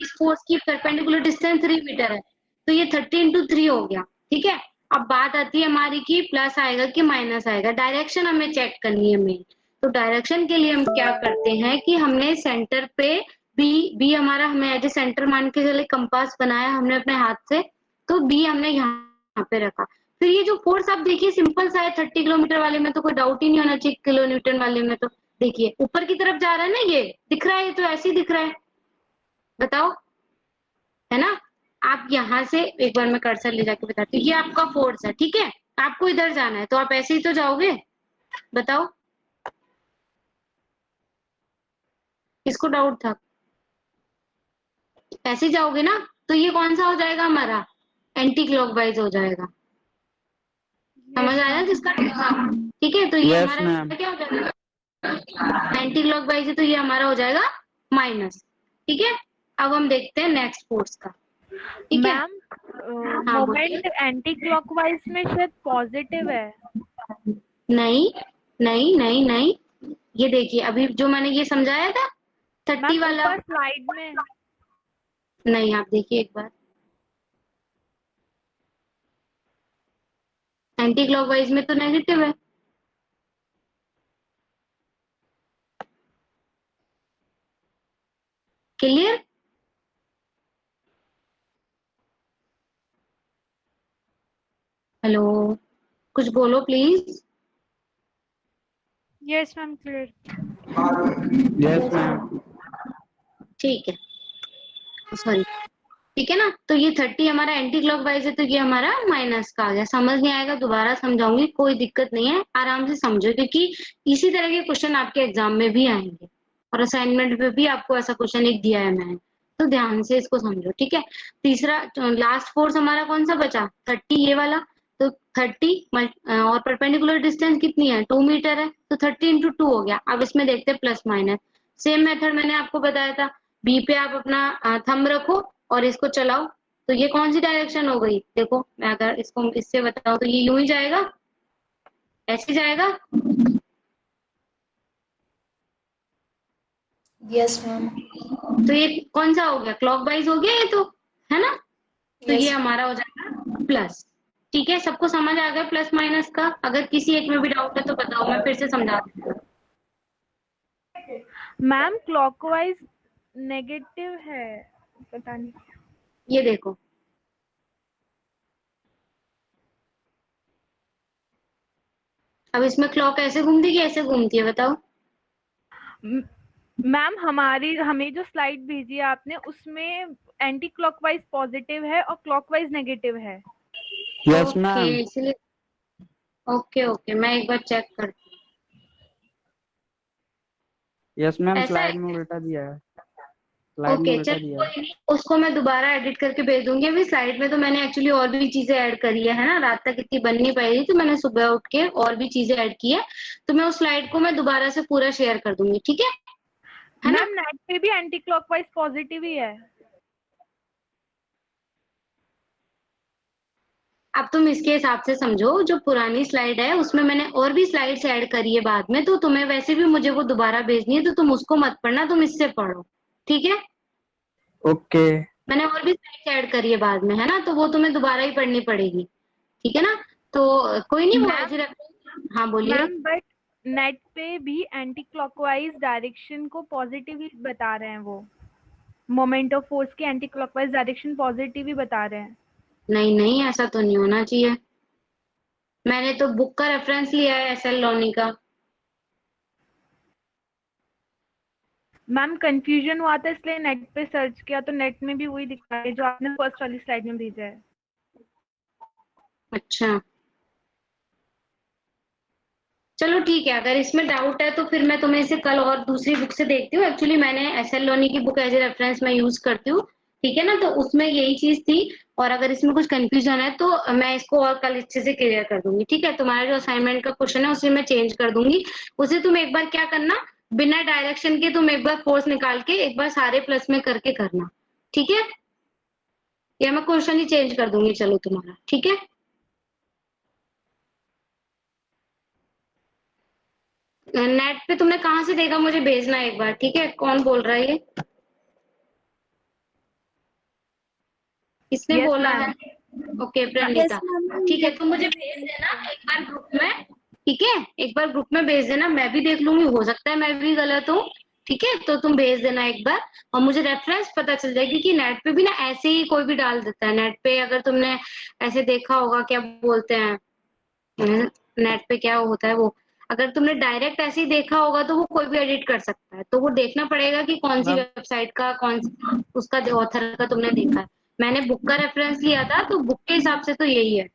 इस फोर्स की परपेंडिकुलर डिस्टेंस 3 मीटर है, तो ये 30 इंटू 3 हो गया। ठीक है, अब बात आती है हमारी कि प्लस आएगा कि माइनस आएगा, डायरेक्शन हमें चेक करनी है मेन। तो डायरेक्शन के लिए हम क्या करते हैं कि हमने सेंटर पे बी हमारा, हमें एज ए सेंटर मान के चले, कंपास बनाया हमने अपने हाथ से, तो बी हमने यहाँ पे रखा। फिर ये जो फोर्स आप देखिए सिंपल सा है, 30 किलोमीटर वाले में तो कोई डाउट ही नहीं होना चाहिए, किलो न्यूटन वाले में तो देखिए ऊपर की तरफ जा रहा है ना, ये दिख रहा है, ये तो ऐसे ही दिख रहा है, बताओ, है ना। आप यहाँ से एक बार मैं कर्सर ले जाके बताती हूँ, ये आपका फोर्स है। ठीक है, आपको इधर जाना है तो आप ऐसे ही तो जाओगे, बताओ किसको डाउट था, ऐसे ही जाओगे ना, तो ये कौन सा हो जाएगा हमारा, एंटी क्लॉकवाइज हो जाएगा। समझ आया जिसका? ठीक है, तो ये यस हमारा मैम। क्या हो जाएगा, एंटी क्लॉकवाइज है, तो ये हमारा हो जाएगा माइनस। ठीक है, अब हम देखते हैं नेक्स्ट फोर्स का। ठीक है, मैम हाँ बोलिए। मोमेंट एंटी क्लॉकवाइज में शायद पॉजिटिव है। नहीं नहीं नहीं नहीं, ये देखिए अभी जो मैंने ये समझाया था 30 मैम वाला, ऊपर स्लाइड में। नहीं आप देखिए एक बार, एंटी क्लॉकवाइज में तो नेगेटिव है। क्लियर? हेलो, कुछ बोलो please. Yes ma'am clear. Yes ma'am. ठीक है, सॉरी, ठीक है ना, तो ये 30 हमारा एंटी क्लॉकवाइज है, तो ये हमारा माइनस का आ गया। समझ नहीं आएगा दोबारा समझाऊंगी, कोई दिक्कत नहीं है, आराम से समझो, क्योंकि इसी तरह के क्वेश्चन आपके एग्जाम में भी आएंगे, और असाइनमेंट में भी आपको ऐसा क्वेश्चन एक दिया है मैंने, तो ध्यान से इसको समझो। ठीक है, तीसरा लास्ट फोर्स हमारा कौन सा बचा, 30 ये वाला, तो 30 और परपेंडिकुलर डिस्टेंस कितनी है, 2 मीटर है, तो 30 इंटू 2 हो गया। अब इसमें देखते हैं प्लस माइनस, सेम मेथड मैंने आपको बताया था, बी पे आप अपना थंब रखो और इसको चलाओ, तो ये कौन सी डायरेक्शन हो गई, देखो मैं अगर इसको इससे बताऊं तो ये यूं ही जाएगा, ऐसे जाएगा। Yes ma'am. तो ये कौन सा हो गया, क्लॉकवाइज हो गया ये तो, है ना। तो ये यस हमारा हो जाएगा प्लस। ठीक है, सबको समझ आ गया प्लस माइनस का? अगर किसी एक में भी डाउट है तो बताओ, मैं फिर से समझा दूँ। मैम क्लॉकवाइज नेगेटिव है, पता नहीं। ये देखो, अब इसमें क्लॉक ऐसे घूमती कि ऐसे घूमती है, बताओ? मैम हमें जो स्लाइड भेजी है आपने उसमें एंटी क्लॉकवाइज पॉजिटिव है और क्लॉकवाइज नेगेटिव है। Yes okay, ma'am. इसलिए ओके ओके, मैं एक बार चेक करती यस मैम, हूँ। ऐसा स्लाइड है? में उल्टा दिया है, स्लाइड में ओके उल्टा चलो, दिया है। कोई नहीं, उसको मैं दोबारा एडिट करके भेज दूंगी। अभी स्लाइड में तो मैंने एक्चुअली और भी चीजें ऐड करी है ना, रात तक इतनी बन नहीं पाई थी तो मैंने सुबह उठ के और भी चीजें ऐड की है। तो मैं उस स्लाइड को मैं दोबारा से पूरा शेयर कर दूंगी, ठीक है ना? मैम नेट पे भी एंटी क्लॉकवाइज पॉजिटिव ही है। अब तुम इसके हिसाब से समझो, जो पुरानी स्लाइड है उसमें मैंने और भी स्लाइड्स ऐड करी है बाद में, तो तुम्हें वैसे भी मुझे वो दोबारा भेजनी है, तो तुम उसको मत पढ़ना, तुम इससे पढ़ो, ठीक है? ओके। मैंने और भी स्लाइड्स ऐड करी है बाद में, है ना, तो वो तुम्हें दोबारा ही पढ़नी पड़ेगी, ठीक है ना? तो कोई नहीं, वो मैम एज रेफरेंस। हाँ बोलिए। मैम बट नेट पे भी एंटी क्लॉकवाइज डायरेक्शन को पॉजिटिव ही बता रहे हैं, वो मोमेंट ऑफ फोर्स की एंटी क्लॉकवाइज डायरेक्शन पॉजिटिव ही बता रहे हैं। नहीं नहीं, ऐसा तो नहीं होना चाहिए। मैंने तो बुक का रेफरेंस लिया है, एसएल लोनी का। मैम कंफ्यूजन हुआ था इसलिए नेट पे सर्च किया, तो नेट में भी वही दिखा है जो आपने फर्स्ट वाली स्लाइड में भेजा है। अच्छा चलो ठीक है, अगर इसमें डाउट है तो फिर मैं तुम्हें इसे कल और दूसरी बुक से देखती हूँ। एक्चुअली मैंने एसएल लोनी की बुक एज ए रेफरेंस मैं यूज करती हूँ, ठीक है ना? तो उसमें यही चीज थी, और अगर इसमें कुछ कंफ्यूजन है तो मैं इसको और कल अच्छे से क्लियर कर दूंगी, ठीक है? तुम्हारा जो असाइनमेंट का क्वेश्चन है उसे मैं चेंज कर दूंगी। उसे तुम एक बार क्या करना, बिना डायरेक्शन के तुम एक बार फोर्स निकाल के एक बार सारे प्लस में करके करना, ठीक है? या मैं क्वेश्चन ही चेंज कर दूंगी, चलो तुम्हारा, ठीक है? नेट पे तुमने कहाँ से देखा, मुझे भेजना एक बार, ठीक है? कौन बोल रहा है ये? किसने यस बोला है? Ma'am. Okay yes Praneeta. Ma'am, ठीक है, तुम मुझे भेज देना एक बार ग्रुप में, ठीक है? एक बार ग्रुप में भेज देना, मैं भी देख लूंगी, हो सकता है मैं भी गलत हूँ, ठीक है? तो तुम भेज देना एक बार, और मुझे रेफरेंस पता चल जाएगी कि नेट पे भी ना ऐसे ही कोई भी डाल देता है। नेट पे अगर तुमने ऐसे देखा होगा, क्या बोलते हैं, नेट पे क्या होता है वो, अगर तुमने डायरेक्ट ऐसे ही देखा होगा तो वो कोई भी एडिट कर सकता है, तो वो देखना पड़ेगा कि कौन सी मैम वेबसाइट का, कौन सी उसका ऑथर का तुमने देखा है। मैंने बुक का रेफरेंस लिया था, तो बुक के हिसाब से तो यही है।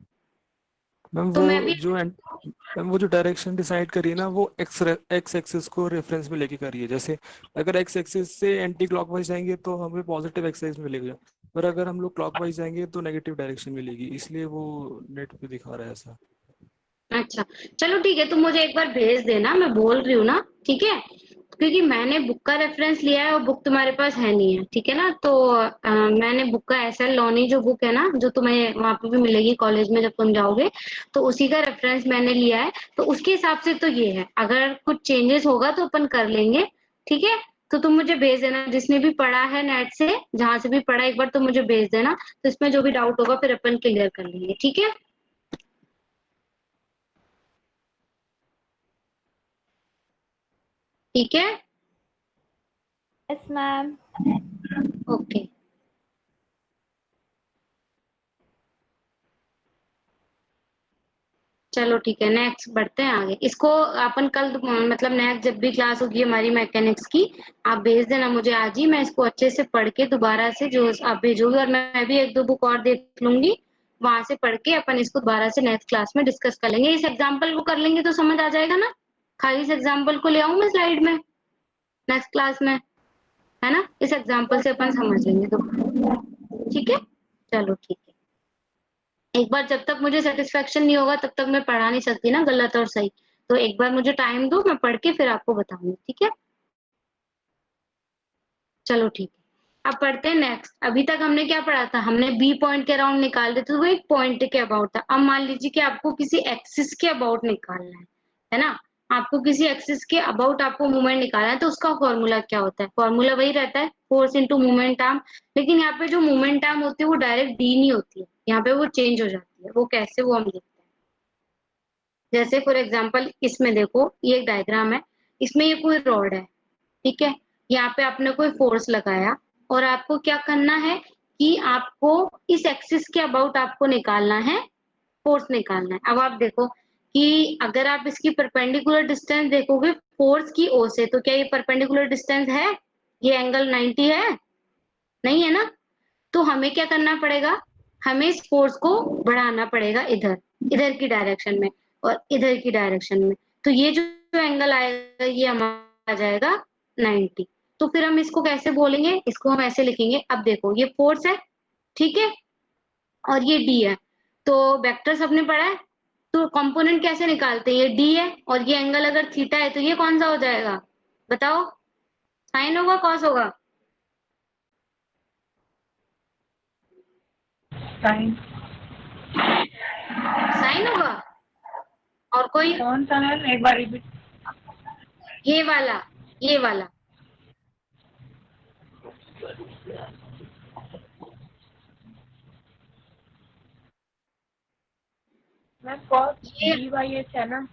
मैम तो वो मैं भी मैम वो जो डायरेक्शन डिसाइड करी है ना, वो एक्स एक्सिस को रेफरेंस में लेके करी है। जैसे अगर एक्स एक्सिस से एंटी क्लॉकवाइज जाएंगे तो हमें पॉजिटिव एक्सिस मिलेगा, पर अगर हम लोग क्लॉकवाइज जाएंगे तो नेगेटिव डायरेक्शन मिलेगी, इसलिए वो नेट पे दिखा रहा है ऐसा। अच्छा चलो ठीक है, तुम मुझे एक बार भेज देना, मैं बोल रही हूँ ना, ठीक है? क्योंकि मैंने बुक का रेफरेंस लिया है और बुक तुम्हारे पास है नहीं है, ठीक है ना? तो मैंने बुक का एसएल लोनी जो बुक है ना, जो तुम्हें वहां पे भी मिलेगी कॉलेज में जब तुम जाओगे, तो उसी का रेफरेंस मैंने लिया है। तो उसके हिसाब से तो ये है, अगर कुछ चेंजेस होगा तो अपन कर लेंगे, ठीक है? तो तुम मुझे भेज देना, जिसने भी पढ़ा है नेट से, जहां से भी पढ़ा एक बार तो मुझे भेज देना, तो इसमें जो भी डाउट होगा फिर अपन क्लियर कर लेंगे, ठीक है? ठीक है, यस मैम। ओके। चलो ठीक है, नेक्स्ट बढ़ते हैं आगे। इसको अपन कल मतलब नेक्स्ट जब भी क्लास होगी हमारी मैकेनिक्स की, आप भेज देना मुझे आज ही, मैं इसको अच्छे से पढ़ के दोबारा से जो आप भेजोगे, और मैं भी एक दो बुक और देख लूंगी, वहां से पढ़ के अपन इसको दोबारा से नेक्स्ट क्लास में डिस्कस कर लेंगे। इस एग्जाम्पल को कर लेंगे तो समझ आ जाएगा ना? खाली इस एग्जाम्पल को ले आऊं मैं स्लाइड में नेक्स्ट क्लास में, है ना? इस एग्जाम्पल यस से अपन मैम। समझ लेंगे तो, ठीक है? चलो ठीक है, एक बार जब तक मुझे सेटिस्फेक्शन नहीं होगा तब तक मैं पढ़ा नहीं सकती ना गलत और सही, तो एक बार मुझे टाइम दो, मैं पढ़ के फिर आपको बताऊंगी, ठीक है? चलो ठीक है, अब पढ़ते हैं नेक्स्ट। अभी तक हमने क्या पढ़ा था, हमने बी पॉइंट के अराउंड निकाल देते, तो वो एक पॉइंट के अबाउट था। अब मान लीजिए कि आपको किसी एक्सिस के अबाउट निकालना है ना? आपको किसी एक्सिस के अबाउट आपको मूवमेंट निकालना है, तो उसका फॉर्मूला क्या होता है? फॉर्मूला वही रहता है, फोर्स इंटू मूवमेंट आर्म। लेकिन यहाँ पे जो मूवमेंट आर्म होती है वो डायरेक्ट डी नहीं होती है, यहाँ पे वो चेंज हो जाती है। वो कैसे, वो हम देखते हैं। जैसे फॉर एग्जाम्पल इसमें देखो, ये एक डायग्राम है, इसमें ये कोई रॉड है, ठीक है? यहाँ पे आपने कोई फोर्स लगाया, और आपको क्या करना है कि आपको इस एक्सिस के अबाउट आपको निकालना है, फोर्स निकालना है। अब आप देखो, कि अगर आप इसकी परपेंडिकुलर डिस्टेंस देखोगे फोर्स की ओ से, तो क्या ये परपेंडिकुलर डिस्टेंस है? ये एंगल 90 है? नहीं है ना? तो हमें क्या करना पड़ेगा, हमें इस फोर्स को बढ़ाना पड़ेगा इधर, इधर की डायरेक्शन में और इधर की डायरेक्शन में। तो ये जो एंगल आएगा ये हमारा आ जाएगा 90। तो फिर हम इसको कैसे बोलेंगे, इसको हम ऐसे लिखेंगे। अब देखो ये फोर्स है, ठीक है, और ये डी है। तो वेक्टर सबने पढ़ा है, तो कंपोनेंट कैसे निकालते हैं? ये डी है और ये एंगल अगर थीटा है तो ये कौन सा हो जाएगा बताओ? साइन होगा कॉस होगा? साइन। साइन होगा। और कोई? कौन सा मैम, एक बार रिपीट। ये वाला, ये वाला। मैम कॉस ये डी बाई एच है ना?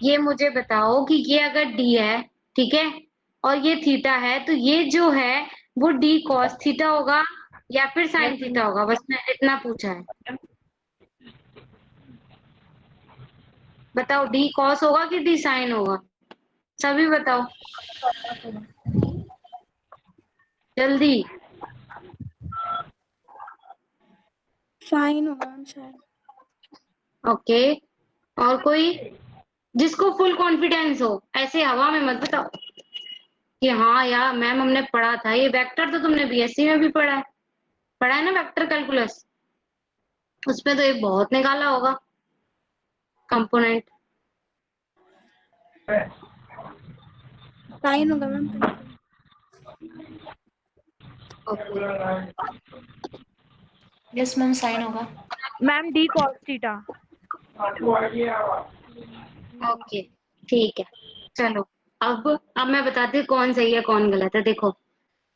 ये मुझे बताओ कि ये अगर डी है, ठीक है, और ये थीटा है, तो ये जो है वो डी कॉस थीटा होगा या फिर साइन थीटा होगा? बस मैं इतना पूछा है, बताओ डी कॉस होगा कि डी साइन होगा? सभी बताओ जल्दी। साइन होगा मैम शायद। ओके, और कोई जिसको फुल कॉन्फिडेंस हो, ऐसे हवा में मत बताओ कि हाँ यार मैम हमने पढ़ा था ये। वेक्टर तो तुमने बीएससी में भी पढ़ा है ना, वेक्टर कैलकुलस। उसमें तो एक बहुत निकाला होगा कंपोनेंट। साइन होगा मैम। यस मैम साइन होगा। Ma'am D cos theta. Okay ठीक है, चलो अब मैं बताती हूँ कौन सही है कौन गलत है। देखो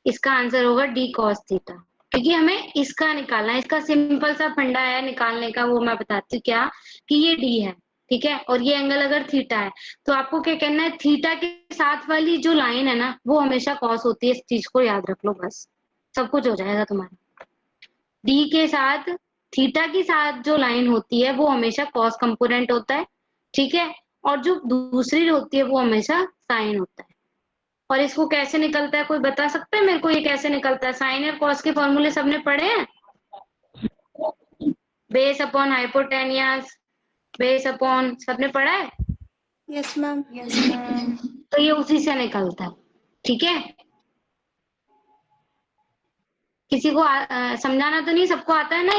इसका आंसर होगा डी कॉस थीटा, क्योंकि हमें इसका निकालना है। इसका सिंपल सा फंडा है निकालने का, वो मैं बताती हूँ क्या, कि ये डी है, ठीक है, और ये एंगल अगर थीटा है, तो आपको क्या करना है, थीटा के साथ वाली जो लाइन है ना वो हमेशा कॉस होती है। इस चीज को याद रख लो, बस सब कुछ हो जाएगा तुम्हारा। डी के साथ थीटा के साथ जो लाइन होती है वो हमेशा कॉस कंपोनेंट होता है, ठीक है, और जो दूसरी होती है वो हमेशा साइन होता है। और इसको कैसे निकलता है, कोई बता सकता है मेरे को ये कैसे निकलता है? साइन और कॉस के फॉर्मूले सबने पढ़े हैं, base upon hypotenuse, base upon, सबने पढ़ा है? Yes ma'am. Yes ma'am. तो ये उसी से निकलता है, ठीक है। किसी को समझाना तो नहीं, सबको आता है ना?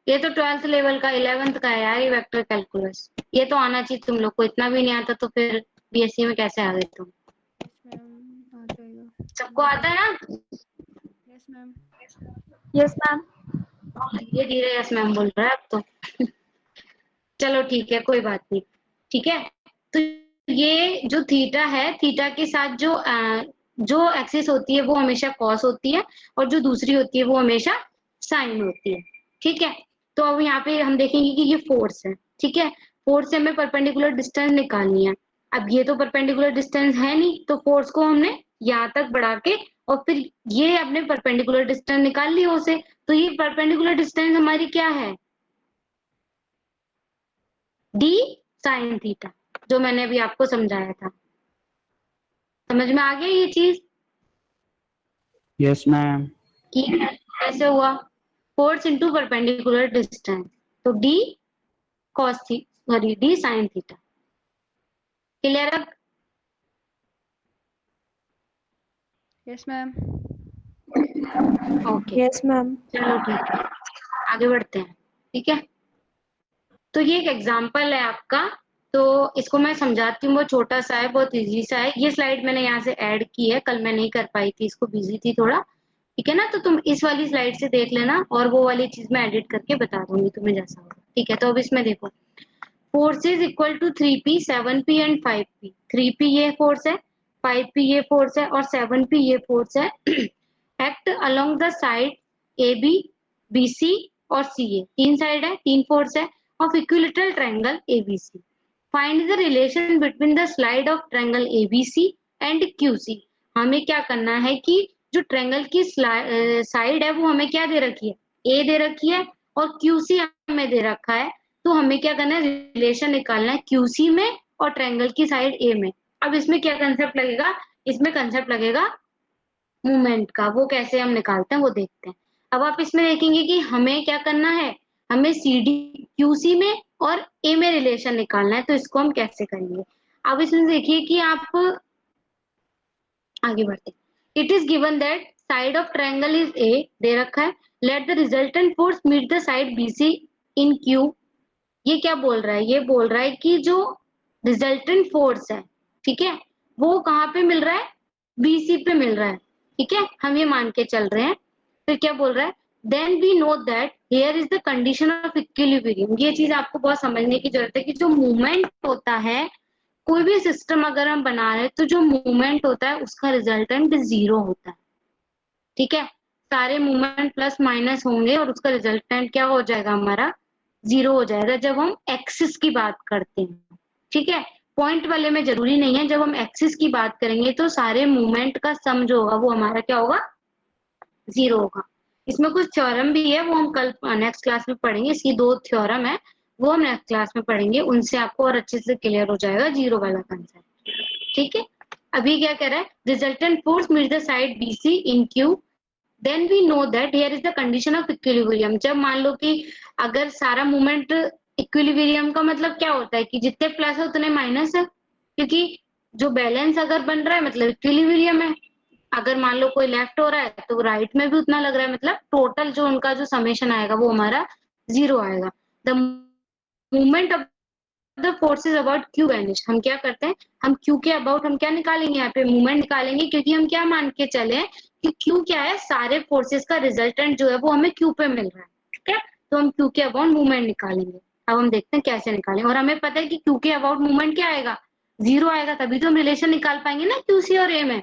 ये तो 12th लेवल का, 11th का है यार ये वेक्टर कैलकुलस। ये तो आना चाहिए तुम लोग को। इतना भी नहीं आता तो फिर बीएससी में कैसे आ गए तुम? मैम आ जाएगा। सबको आता है ना? Yes ma'am. Yes ma'am. धीरे धीरे यस मैम बोल रहा है अब तो। चलो ठीक है, कोई बात नहीं, ठीक है। तो ये जो थीटा है, थीटा के साथ जो एक्सिस होती है वो हमेशा कॉस होती है, और जो दूसरी होती है वो हमेशा साइन होती है, ठीक है। तो अब यहाँ पे हम देखेंगे कि ये फोर्स है, ठीक है। फोर्स से हमें परपेंडिकुलर डिस्टेंस निकालनी है। अब ये तो परपेंडिकुलर डिस्टेंस है नहीं, तो फोर्स को हमने यहाँ तक बढ़ा के और फिर ये अपने परपेंडिकुलर डिस्टेंस निकाल ली उसे। तो ये परपेंडिकुलर डिस्टेंस हमारी क्या है? डी साइन थीटा, जो मैंने अभी आपको समझाया था। समझ में आ गया ये चीज यस मैम। कि कैसे हुआ? फोर्स इंटू परपेंडिकुलर डिस्टेंस, तो D cos theta, sorry D sine theta. Clear अब? Yes ma'am. Okay yes ma'am. चलो ठीक है, आगे बढ़ते हैं, ठीक है। तो ये एक एग्जाम्पल है आपका, तो इसको मैं समझाती हूँ। बहुत छोटा सा है, बहुत इजी सा है। ये स्लाइड मैंने यहाँ से ऐड की है, कल मैं नहीं कर पाई थी, इसको बिजी थी थोड़ा, ठीक है ना। तो तुम इस वाली स्लाइड से देख लेना, और वो वाली चीज मैं एडिट करके बता दूंगी तुम्हें जैसा होगा, ठीक है। तो अब इसमें देखो, force is equal to 3p, 7p and 5p। 3p ये फोर्स है, 5p ये फोर्स है, और 7p ये फोर्स है। Act along the side A B, B C और सी ए, तीन साइड है, तीन फोर्स है, of equilateral triangle ABC. Find the relation between the slide of triangle ABC and QC. हमें क्या करना है कि जो ट्रायंगल की साइड है वो हमें क्या दे रखी है? ए दे रखी है, और क्यूसी हमें दे रखा है, तो हमें क्या करना है, रिलेशन निकालना है क्यूसी में और ट्रायंगल की साइड ए में। अब इसमें क्या कंसेप्ट लगेगा, इसमें कंसेप्ट लगेगा मूवमेंट का, वो कैसे हम निकालते हैं वो देखते हैं। अब आप इसमें देखेंगे कि हमें क्या करना है, हमें सी डी क्यूसी में और ए में रिलेशन निकालना है, तो इसको हम कैसे करेंगे। अब इसमें देखिए कि आप आगे बढ़ते, it is given that side of triangle is a, दे रखा है, let the resultant force meet the side BC in Q. ये क्या बोल रहा है, ये बोल रहा है कि जो रिजल्टेंट फोर्स है, ठीक है, वो कहाँ पे मिल रहा है, बीसी पे मिल रहा है, ठीक है, हम ये मान के चल रहे हैं। फिर क्या बोल रहा है, then we know that here is the condition of equilibrium. ये चीज आपको बहुत समझने की जरूरत है कि जो मूवमेंट होता है, कोई भी सिस्टम अगर हम बना रहे हैं तो जो मूवमेंट होता है उसका रिजल्टेंट जीरो होता है, ठीक है, सारे मूवमेंट प्लस माइनस होंगे और उसका रिजल्टेंट क्या हो जाएगा, हमारा जीरो हो जाएगा जब हम एक्सिस की बात करते हैं, ठीक है। पॉइंट वाले में जरूरी नहीं है, जब हम एक्सिस की बात करेंगे तो सारे मूवमेंट का सम जो होगा वो हमारा क्या होगा, जीरो होगा। इसमें कुछ थ्योरम भी है, वो हम कल नेक्स्ट क्लास में पढ़ेंगे, इसकी 2 थ्योरम है, वो हम नेक्स्ट क्लास में पढ़ेंगे, उनसे आपको और अच्छे से क्लियर हो जाएगा जीरो वाला कंसेप्ट, ठीक है। अभी क्या कह रहा है, resultant force meet the side BC in Q, then we know that here is the condition of equilibrium. जब मान लो कि अगर सारा मूवमेंट, इक्विलिब्रियम का मतलब क्या होता है कि जितने प्लस है उतने माइनस है, क्योंकि जो बैलेंस अगर बन रहा है मतलब इक्विलिब्रियम है। अगर मान लो कोई लेफ्ट हो रहा है तो राइट में भी उतना लग रहा है, मतलब टोटल जो उनका जो समेशन आएगा वो हमारा जीरो आएगा। The movement of the forces about Q vanish, हम क्या करते हैं, हम क्यू के अबाउट हम क्या निकालेंगे, यहाँ पे मूवमेंट निकालेंगे, क्योंकि हम क्या मान के चले कि क्यू क्या है, सारे फोर्सेस का रिजल्टेंट जो है वो हमें क्यू पे मिल रहा है, ठीक है, तो हम क्यू के अबाउट मूवमेंट निकालेंगे। अब हम देखते हैं कैसे निकालें, और हमें पता है कि क्यू के अबाउट मूवमेंट क्या आएगा, जीरो आएगा, तभी तो हम रिलेशन निकाल पाएंगे ना क्यूसी और ए में।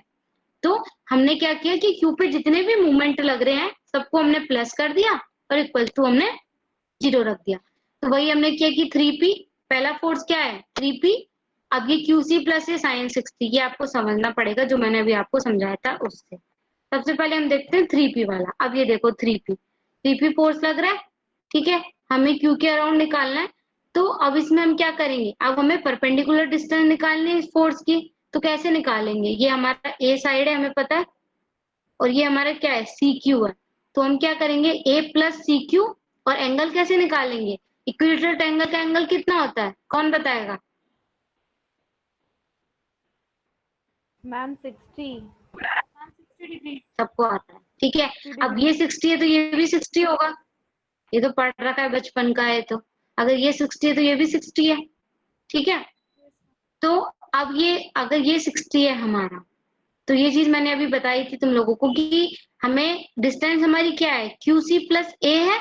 तो हमने क्या किया कि क्यू पे जितने भी मूवमेंट लग रहे हैं सबको हमने प्लस कर दिया और इक्वल टू हमने जीरो रख दिया। तो वही हमने किया कि 3p, पहला फोर्स क्या है 3p, अब ये QC प्लस है साइन 60, ये आपको समझना पड़ेगा जो मैंने अभी आपको समझाया था उससे। सबसे पहले हम देखते हैं 3p वाला। अब ये देखो 3p फोर्स लग रहा है, ठीक है, हमें Q के अराउंड निकालना है। तो अब इसमें हम क्या करेंगे, अब हमें परपेंडिकुलर डिस्टेंस निकालनी है इस फोर्स की, तो कैसे निकालेंगे, ये हमारा ए साइड है हमें पता है, और ये हमारा क्या है सी क्यू है, तो हम क्या करेंगे ए प्लस सी क्यू, और एंगल कैसे निकालेंगे, इक्विलेटरल ट्रायंगल का एंगल कितना होता है, कौन बताएगा। मैम 60। सबको आता है, ठीक है। अब ये 60 है तो ये भी 60 होगा, ये तो पढ़ रखा है बचपन का है, तो अगर ये 60 है तो ये भी 60 है, ठीक है। तो अब ये अगर ये 60 है हमारा, तो ये चीज मैंने अभी बताई थी तुम लोगों को कि हमें डिस्टेंस हमारी क्या है QC प्लस ए है,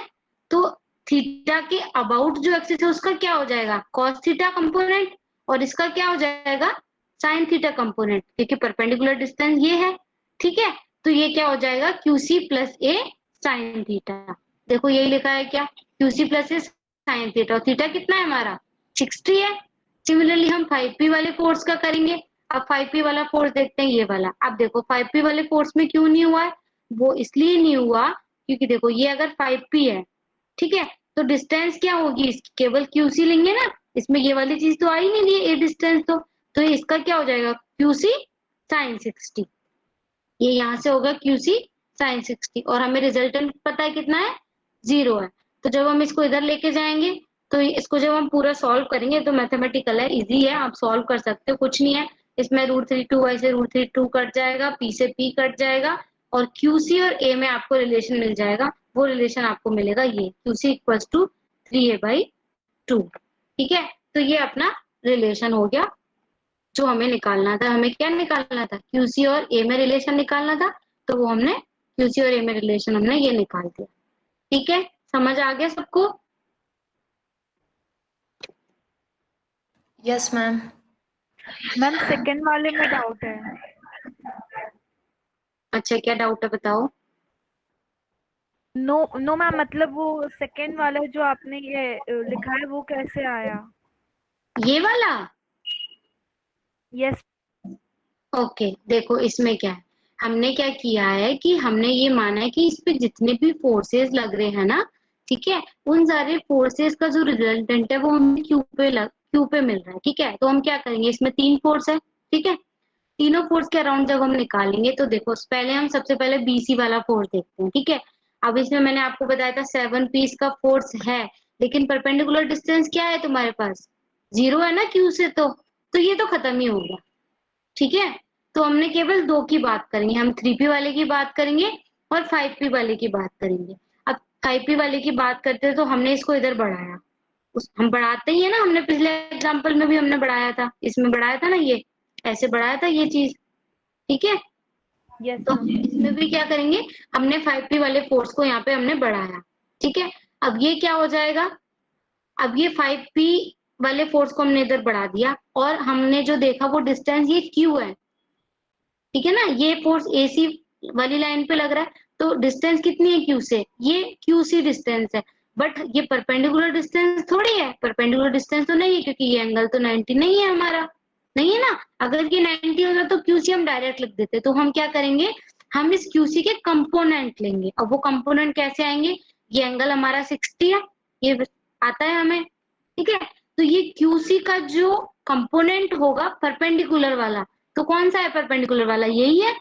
तो थीटा के अबाउट जो एक्सिस है उसका क्या हो जाएगा कॉस थीटा कंपोनेंट, और इसका क्या हो जाएगा साइन थीटा कंपोनेंट, क्योंकि परपेंडिकुलर डिस्टेंस ये है, ठीक है। तो ये क्या हो जाएगा QC प्लस ए साइन थीटा, देखो यही लिखा है क्या, QC प्लस ए साइन थीटा, और थीटा कितना है हमारा 60 है। सिमिलरली हम 5p वाले फोर्स का करेंगे। अब 5p वाला फोर्स देखते हैं, ये वाला। अब देखो 5p वाले फोर्स में क्यों नहीं हुआ है, वो इसलिए नहीं हुआ क्योंकि देखो ये अगर 5p है, ठीक है, तो डिस्टेंस क्या होगी इसकी, केवल QC लेंगे ना, इसमें ये वाली चीज तो आई नहीं रही है, ए डिस्टेंस तो इसका क्या हो जाएगा QC साइन 60, ये यहाँ से होगा QC साइन 60, और हमें रिजल्टेंट पता है कितना है, जीरो है। तो जब हम इसको इधर लेके जाएंगे, तो इसको जब हम पूरा सॉल्व करेंगे, तो मैथमेटिकल है, इजी है, आप सॉल्व कर सकते हो, कुछ नहीं है इसमें। √32y से √32 कट जाएगा, p से p कट जाएगा, और QC और a में आपको रिलेशन मिल जाएगा, वो रिलेशन आपको मिलेगा ये QC इक्वल्स टू 3a/2, ठीक है। तो ये अपना रिलेशन हो गया जो हमें निकालना था। हमें क्या निकालना था, QC और A में रिलेशन निकालना था, तो वो हमने QC और A में रिलेशन हमने ये निकाल दिया, ठीक है। समझ आ गया सबको। Yes ma'am. मैम सेकंड वाले में डाउट है। अच्छा क्या डाउट है बताओ। नो नो मैम, मतलब वो सेकंड वाला जो आपने ये लिखा है वो कैसे आया। ये वाला, यस। ओके देखो इसमें क्या है, हमने क्या किया है कि हमने ये माना है कि इस पे जितने भी फोर्सेस लग रहे हैं ना, ठीक है। उन सारे फोर्सेस का जो रिजल्टेंट है वो हमें क्यू पे मिल रहा है, ठीक है। तो हम क्या करेंगे, इसमें 3 फोर्स है, ठीक है। तीनों फोर्स के अराउंड जब हम निकालेंगे तो देखो पहले हम सबसे पहले बीसी वाला फोर्स देखते हैं, ठीक है। अब इसमें मैंने आपको बताया था 7 पीस का फोर्स है, लेकिन परपेंडिकुलर डिस्टेंस क्या है तुम्हारे पास, 0 है ना क्यू से, तो ये तो खत्म ही हो गया, ठीक है। तो हमने केवल 2 की बात करेंगे, हम 3p वाले की बात करेंगे और 5p वाले की बात करेंगे। अब 5p वाले की बात करते हैं तो हमने इसको इधर बढ़ाया, हम बढ़ाते ही है ना, हमने पिछले एग्जांपल में भी हमने बढ़ाया था, इसमें बढ़ाया था ना, ये ऐसे बढ़ाया था ये चीज, ठीक है। यस तो मैम। इसमें भी क्या करेंगे, हमने 5p वाले फोर्स को यहाँ पे हमने बढ़ाया, ठीक है। अब ये क्या हो जाएगा, अब ये 5p वाले फोर्स को हमने इधर बढ़ा दिया और हमने जो देखा वो डिस्टेंस ये q है, ठीक है ना। ये फोर्स AC वाली लाइन पे लग रहा है, तो डिस्टेंस कितनी है q से, ये QC डिस्टेंस है। बट ये परपेंडिकुलर डिस्टेंस थोड़ी है, परपेंडिकुलर डिस्टेंस तो नहीं है, क्योंकि ये एंगल तो 90 नहीं है हमारा, नहीं है ना। अगर ये 90 होता तो QC हम डायरेक्ट लिख देते। तो हम क्या करेंगे, हम इस QC के कंपोनेंट लेंगे। अब वो कंपोनेंट कैसे आएंगे, ये एंगल हमारा 60 है, ये आता है हमें, ठीक है। तो ये QC का जो कंपोनेंट होगा परपेंडिकुलर वाला, तो कौन सा है परपेंडिकुलर वाला, यही है,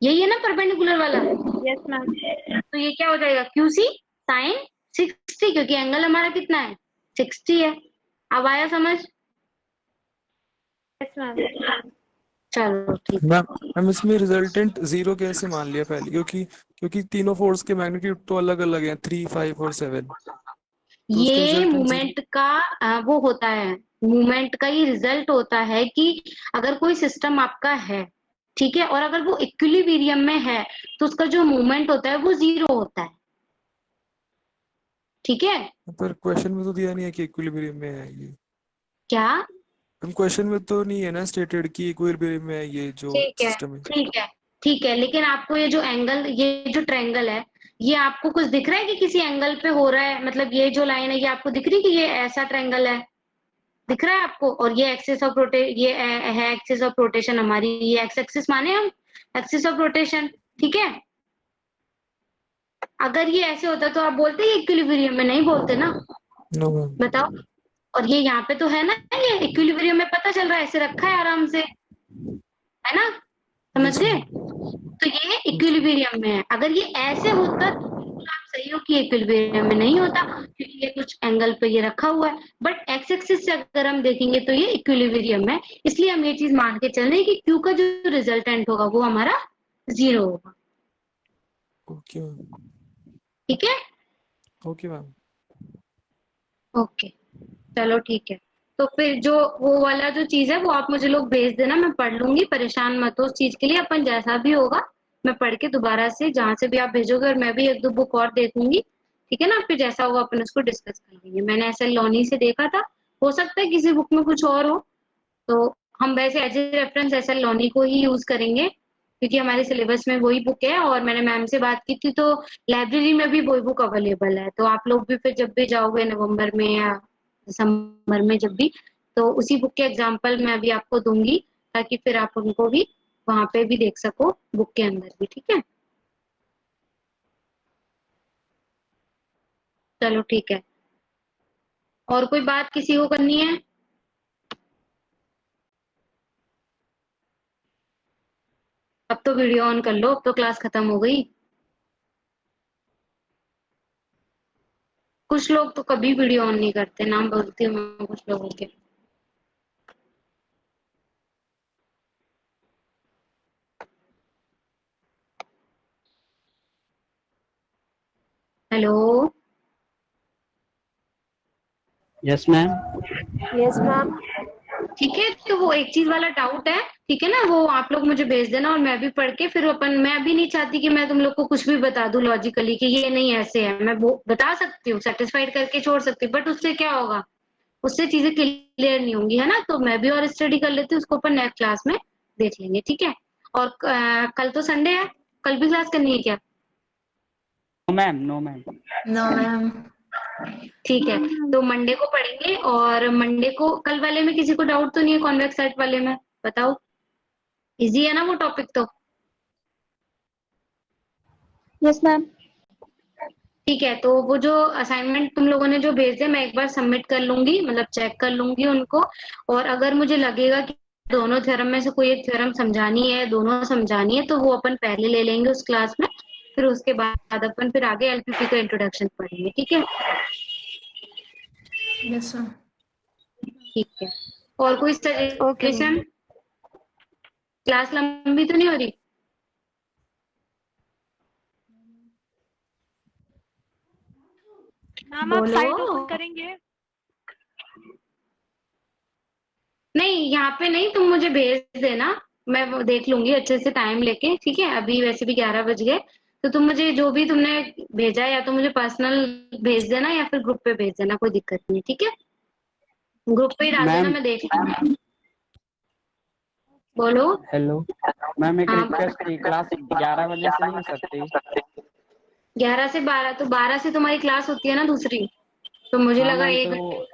यही है ना परपेंडिकुलर वाला। Yes ma'am. तो ये क्या हो जाएगा, QC साइन 60, क्योंकि एंगल हमारा कितना है, 60 है। अब आया समझ, यस मैम। चलो ठीक। मैम मैम इसमें रिजल्टेंट 0 कैसे मान लिया पहले, क्योंकि क्योंकि तीनों फोर्स के मैग्नीट्यूड तो अलग अलग हैं, 3, 5 और 7, तो उसका ये रिजल्टेंट 0। मूवमेंट का वो होता है, मूवमेंट का ही रिजल्ट होता है कि अगर कोई सिस्टम आपका है, ठीक है, और अगर वो इक्विलिब्रियम में है तो उसका जो मूवमेंट होता है वो 0 होता है, ठीक है। पर क्वेश्चन में तो दिया नहीं है कि इक्विलिब्रियम में है ये, क्या, हम क्वेश्चन में तो नहीं है ना स्टेटेड कि इक्विलिब्रियम में है ये जो ठीक है, सिस्टम है। ठीक है, ठीक है। लेकिन आपको ये जो एंगल, ये जो ट्रायंगल है, ये आपको कुछ दिख रहा है कि किसी एंगल पे हो रहा है, मतलब ये जो लाइन है ये आपको दिख रही है कि ये ऐसा ट्रायंगल है, दिख रहा है आपको। और ये एक्सिस ऑफ ये है एक्सिस ऑफ रोटेशन हमारी, ये एक्स एक्सिस माने हम एक्सिस ऑफ रोटेशन, ठीक है। अगर ये ऐसे होता तो आप बोलते ये इक्विलिब्रियम में, नहीं बोलते ना, नो मैम। बताओ। और ये यहाँ पे तो है ना, ये इक्विलिब्रियम में पता चल रहा है, ऐसे रखा है आराम से, है ना, समझ यस गए। मैम। तो ये इक्विलिब्रियम में है। अगर ये ऐसे होता तो बिल्कुल आप सही हो कि इक्विलिब्रियम में नहीं होता, क्योंकि ये कुछ एंगल पे ये रखा हुआ है। बट एक्स एक्सिस से अगर हम देखेंगे तो ये इक्विलिब्रियम है, इसलिए हम ये चीज मान के चल रहे हैं कि क्यू का जो रिजल्टेंट होगा वो हमारा 0 होगा, ओके मैम। ठीक है। Okay ma'am. ओके, चलो ठीक है। तो फिर जो वो वाला जो चीज है वो आप मुझे लोग भेज देना, मैं पढ़ लूंगी, परेशान मत हो उस चीज के लिए। अपन जैसा भी होगा मैं पढ़ के दोबारा से जहां से भी आप भेजोगे, और मैं भी 1-2 बुक और देखूंगी, ठीक है ना। फिर जैसा होगा अपन उसको डिस्कस कर लेंगे। मैंने ऐसे लॉनी से देखा था, हो सकता है किसी बुक में कुछ और हो, तो हम वैसे एज ए रेफरेंस ऐसा लॉनी को ही यूज करेंगे, क्योंकि हमारे सिलेबस में वही बुक है। और मैंने मैम से बात की थी तो लाइब्रेरी में भी वही बुक अवेलेबल है, तो आप लोग भी फिर जब भी जाओगे नवंबर में या दिसंबर में जब भी, तो उसी बुक के एग्जाम्पल मैं अभी आपको दूंगी, ताकि फिर आप उनको भी वहां पे भी देख सको बुक के अंदर भी, ठीक है। चलो ठीक है, और कोई बात किसी को करनी है। अब तो वीडियो ऑन कर लो, अब तो क्लास खत्म हो गई। कुछ लोग तो कभी वीडियो ऑन नहीं करते, नाम बोलती हूँ मैं कुछ लोगों के। Hello, yes ma'am. Yes ma'am. ठीक है। तो वो एक चीज वाला डाउट है, ठीक है ना, वो आप लोग मुझे भेज देना और मैं भी पढ़ के फिर अपन, मैं अभी नहीं चाहती कि मैं तुम लोग को कुछ भी बता दूं लॉजिकली कि ये नहीं ऐसे है। मैं वो बता सकती हूँ, सेटिस्फाइड करके छोड़ सकती हूँ, बट उससे क्या होगा, उससे चीजें क्लियर नहीं होंगी, है ना। तो मैं भी और स्टडी कर लेती हूँ, उसको अपन नेक्स्ट क्लास में देख लेंगे, ठीक है। और कल तो संडे है, कल भी क्लास करनी है क्या। No ma'am, no ma'am. No ma'am. ठीक है, तो मंडे को पढ़ेंगे। और मंडे को कल वाले में किसी को डाउट तो नहीं है, कॉन्वेक्स सेट वाले में, बताओ, इजी है ना वो टॉपिक तो। Yes ma'am. ठीक है, तो वो जो असाइनमेंट तुम लोगों ने जो भेजे मैं एक बार सबमिट कर लूंगी, मतलब चेक कर लूंगी उनको। और अगर मुझे लगेगा कि दोनों थ्योरम में से कोई एक थ्योरम समझानी है, दोनों समझानी है, तो वो अपन पहले ले लेंगे उस क्लास में। फिर उसके बाद अपन फिर आगे एलपीपी का इंट्रोडक्शन पढ़ेंगे, ठीक है। Yes ma'am. ठीक है, और कोई ओके मैम। सजेशन? क्लास लंबी तो नहीं हो रही? मैम आप बोलो। साइट ओपन करेंगे? नहीं, यहाँ पे नहीं, तुम मुझे भेज देना, मैं वो देख लूंगी अच्छे से टाइम लेके, ठीक है। अभी वैसे भी 11 बज गए, तो तुम मुझे जो भी तुमने भेजा है या तो मुझे पर्सनल भेज देना या फिर ग्रुप पे भेज देना, कोई दिक्कत नहीं, ठीक है। ग्रुप पे ही डाल देना, मैम मैं देख लूंगी। बोलो। हेलो मैम, एक हाँ, रिक्वेस्ट थी, क्लास 11 बजे से नहीं हो सकती? 11 से 12, तो 12 से तुम्हारी क्लास होती है ना दूसरी, तो मुझे हाँ लगा मैम, एक तो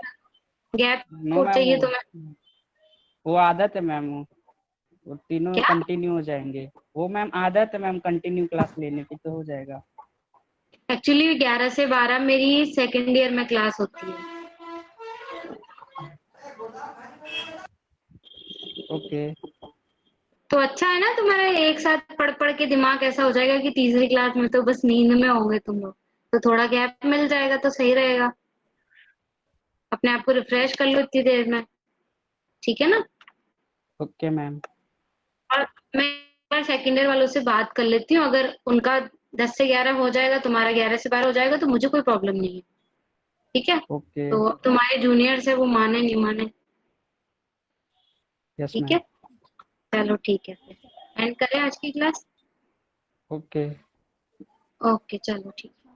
गैप नो मैम, चाहिए तुम्हें। वो आदत है मैम, वो तीनों क्या? कंटिन्यू हो जाएंगे। वो मैम आदत है मैम, कंटिन्यू क्लास लेने की, तो हो जाएगा। एक्चुअली 11 से 12 मेरी सेकेंड ईयर में क्लास होती है। ओके। तो अच्छा है ना, तुम्हारा एक साथ पढ़ पढ़ के दिमाग ऐसा हो जाएगा कि तीसरी क्लास में तो बस नींद में होंगे तुम लोग, तो थोड़ा गैप मिल जाएगा तो सही रहेगा। अपने आप को रिफ्रेश कर लो इतनी देर में, ठीक है ना। Okay ma'am. और मैं एक बार सेकेंड ईयर वालों से बात कर लेती हूँ, अगर उनका 10 से 11 हो जाएगा, तुम्हारा 11 से 12 हो जाएगा, तो मुझे कोई प्रॉब्लम नहीं है, ठीक है। ओके। तो अब तुम्हारे जूनियर्स है, वो माने नहीं माने, यस ठीक मैम। है। चलो ठीक है, फिर एंड करें आज की क्लास। ओके। ओके, चलो ठीक है।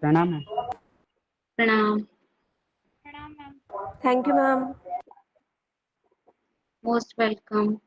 प्रणाम मैम। प्रणाम। Thank you ma'am. Most welcome.